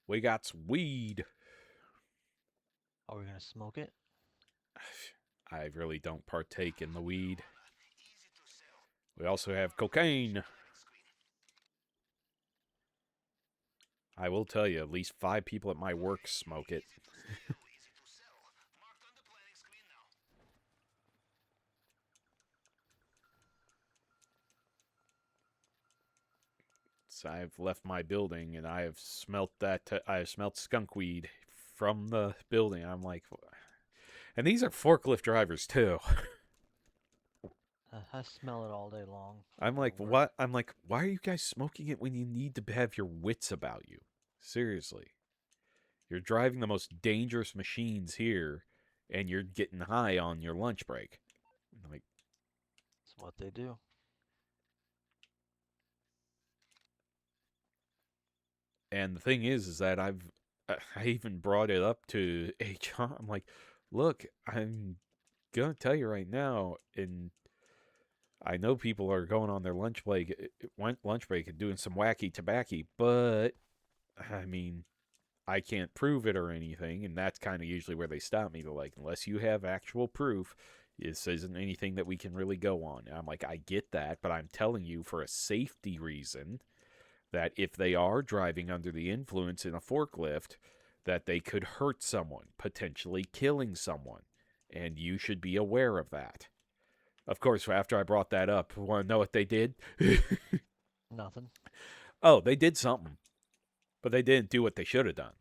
We got weed. Are we gonna smoke it? I really don't partake in the weed. We also have cocaine. I will tell you, at least 5 people at my work smoke it. So I've left my building and I have smelt that. I have smelt skunk weed from the building. I'm like, and these are forklift drivers too. I smell it all day long. I'm like, Over. what? I'm like, why are you guys smoking it when you need to have your wits about you? Seriously. You're driving the most dangerous machines here, and you're getting high on your lunch break. Like, It's what they do. and the thing is that I even brought it up to HR. I'm like, look, I'm gonna tell you right now, and I know people are going on their lunch break and doing some wacky tobacco, but I mean, I can't prove it or anything, and that's kind of usually where they stop me. They're like, unless you have actual proof, this isn't anything that we can really go on. And I'm like, I get that, but I'm telling you for a safety reason that if they are driving under the influence in a forklift, that they could hurt someone, potentially killing someone, and you should be aware of that. Of course, after I brought that up, want to know what they did? Nothing. Oh, they did something, but they didn't do what they should have done.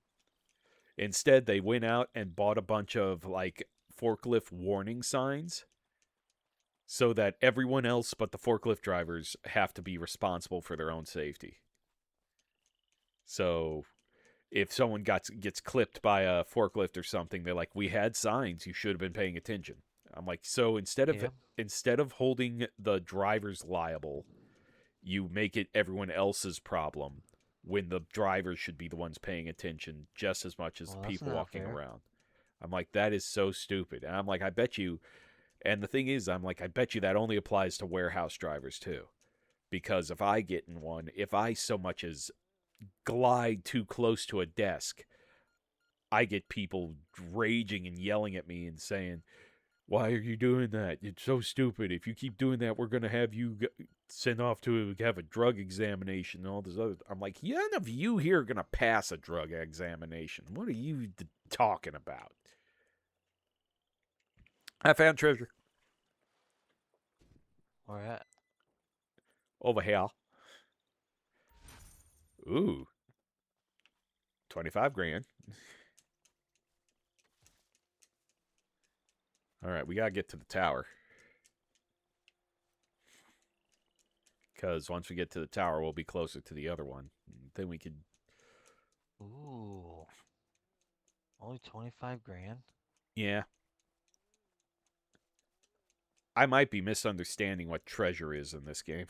Instead, they went out and bought a bunch of like forklift warning signs so that everyone else but the forklift drivers have to be responsible for their own safety. So if someone gets clipped by a forklift or something, they're like, "We had signs. You should have been paying attention." I'm like, so Yeah. instead of holding the drivers liable, you make it everyone else's problem when the drivers should be the ones paying attention just as much as Well, the that's people not walking fair. around. I'm like, that is so stupid. And I'm like, I bet you, and the thing is, I'm like, I bet you that only applies to warehouse drivers too. Because if I get in one, if I so much as glide too close to a desk, I get people raging and yelling at me and saying, why are you doing that? It's so stupid. If you keep doing that, we're going to have you sent off to have a drug examination and all this other. I'm like, none of you here are going to pass a drug examination. What are you talking about? I found treasure. Where at? Over here. Ooh. 25 grand. All right, we got to get to the tower. Because once we get to the tower, we'll be closer to the other one. Then we could. Ooh. Only 25 grand? Yeah. I might be misunderstanding what treasure is in this game.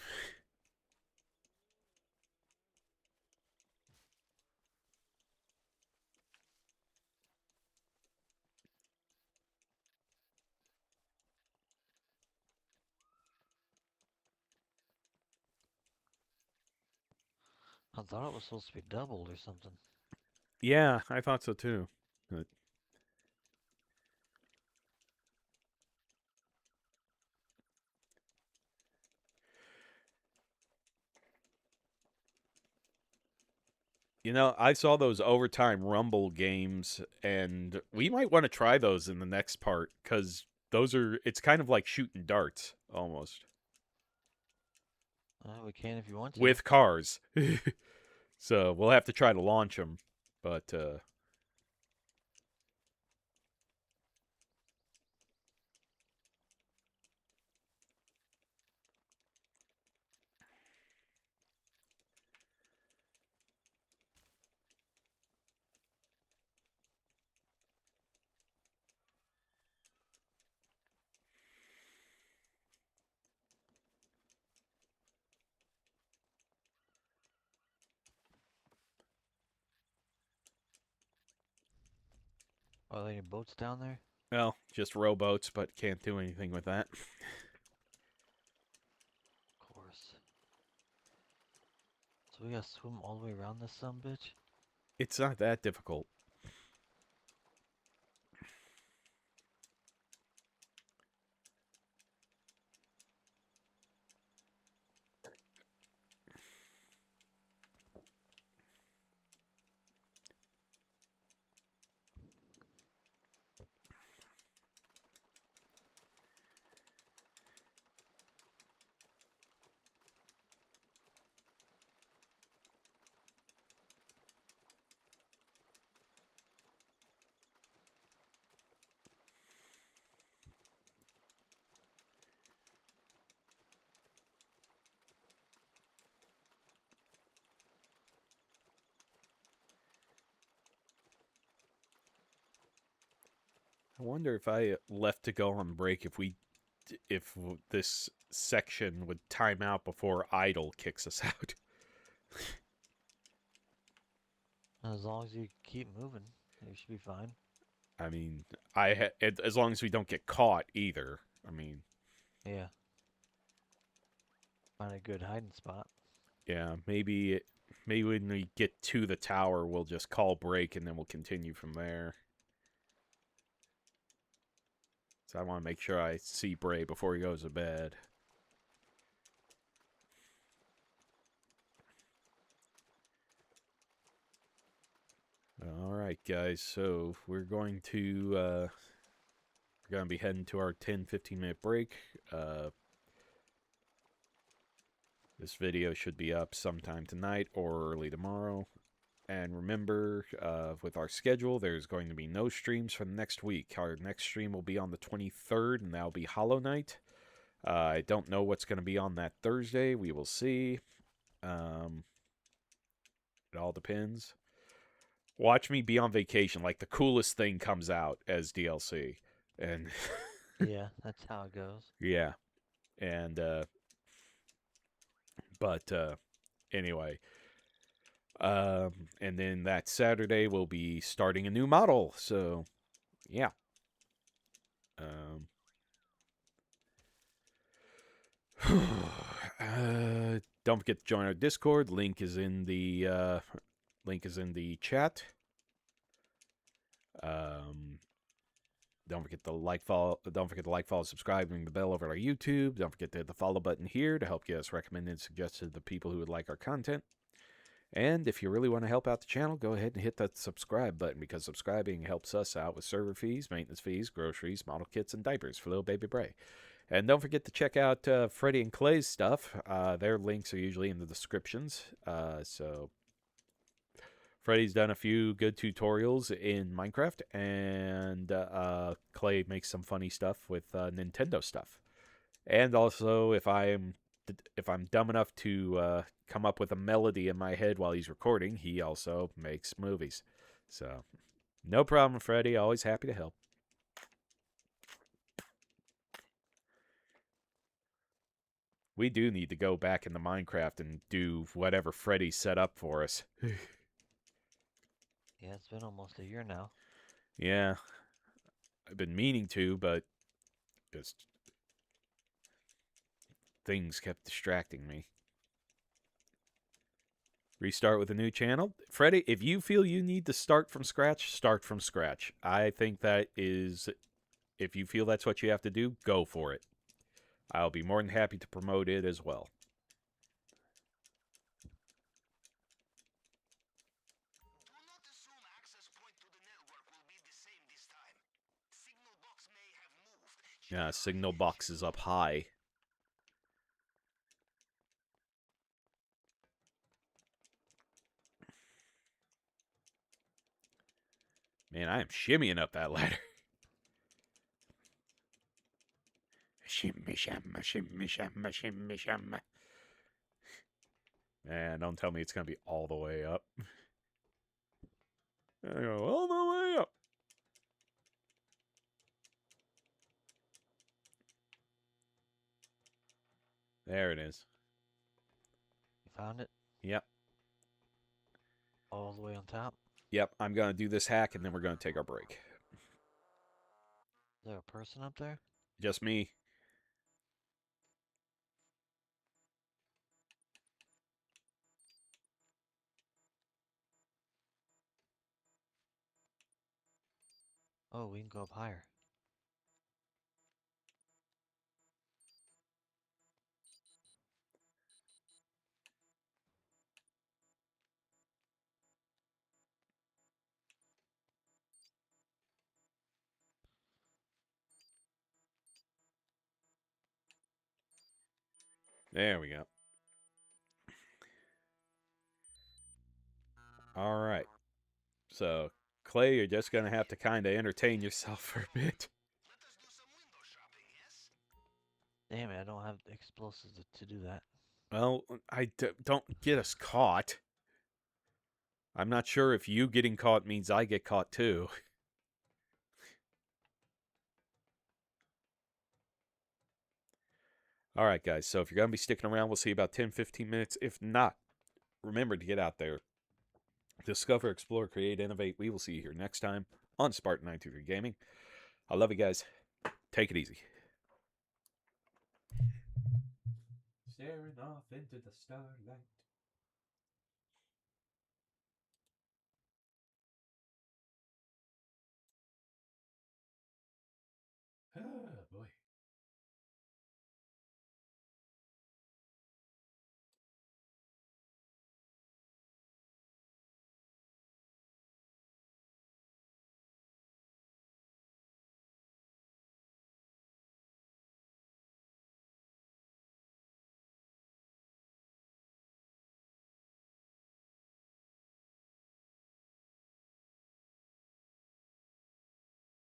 I thought it was supposed to be doubled or something. Yeah, I thought so too. You know, I saw those overtime Rumble games, and we might want to try those in the next part because those are. It's kind of like shooting darts almost We can if you want to. with cars. So we'll have to try to launch them, but Are there any boats down there? well, just rowboats, but can't do anything with that. Of course. So we gotta swim all the way around this bitch? It's not that difficult. I wonder if I left to go on break if this section would time out before idle kicks us out. As long as you keep moving, you should be fine. I mean, as long as we don't get caught either. I mean, Yeah. Find a good hiding spot. yeah, maybe when we get to the tower, we'll just call break and then we'll continue from there. So I want to make sure I see Bray before he goes to bed. All right, guys. So we're going to be heading to our 10-15 minute break. This video should be up sometime tonight or early tomorrow. And remember, with our schedule, there's going to be no streams for the next week. Our next stream will be on the 23rd, and that'll be Hollow Knight. I don't know what's going to be on that Thursday. We will see. It all depends. Watch me be on vacation. Like, the coolest thing comes out as DLC. And Yeah, that's how it goes. yeah. And, but, anyway. And then that Saturday we'll be starting a new model. So, yeah. Don't forget to join our Discord. Link is in the chat. Don't forget to like, follow. Don't forget to like, follow, subscribe, ring the bell over at our YouTube. Don't forget to hit the follow button here to help get us recommended and suggested to the people who would like our content. And if you really want to help out the channel, go ahead and hit that subscribe button because subscribing helps us out with server fees, maintenance fees, groceries, model kits, and diapers for little baby Bray. And don't forget to check out Freddie and Clay's stuff. Their links are usually in the descriptions. So Freddie's done a few good tutorials in Minecraft, and Clay makes some funny stuff with Nintendo stuff. And also, if I'm dumb enough to come up with a melody in my head while he's recording, he also makes movies. So, no problem, Freddie. Always happy to help. We do need to go back into Minecraft and do whatever Freddie set up for us. Yeah, it's been almost a year now. Yeah. I've been meaning to, but just things kept distracting me. Restart with a new channel. Freddy, if you feel you need to start from scratch, start from scratch. I think that is, if you feel that's what you have to do, go for it. I'll be more than happy to promote it as well. Do not assume access point to the network will be the same this time. Signal box may have moved. Yeah, signal box is up high. Man, I am shimmying up that ladder. Shimmy, shamma, shimmy, shamma, shimmy, shamma. Man, don't tell me it's going to be all the way up. I go all the way up. There it is. You found it? Yep. All the way on top? Yep, I'm going to do this hack and then we're going to take our break. Is there a person up there? Just me. Oh, we can go up higher. There we go. All right. So, Clay, you're just going to have to kind of entertain yourself for a bit. Let us do some window shopping, yes? Damn it, I don't have explosives to do that. Well, don't get us caught. I'm not sure if you getting caught means I get caught too. All right, guys. So if you're going to be sticking around, we'll see you about 10, 15 minutes. If not, remember to get out there. Discover, explore, create, innovate. We will see you here next time on Spartan 923 Gaming. I love you guys. Take it easy. Staring off into the starlight.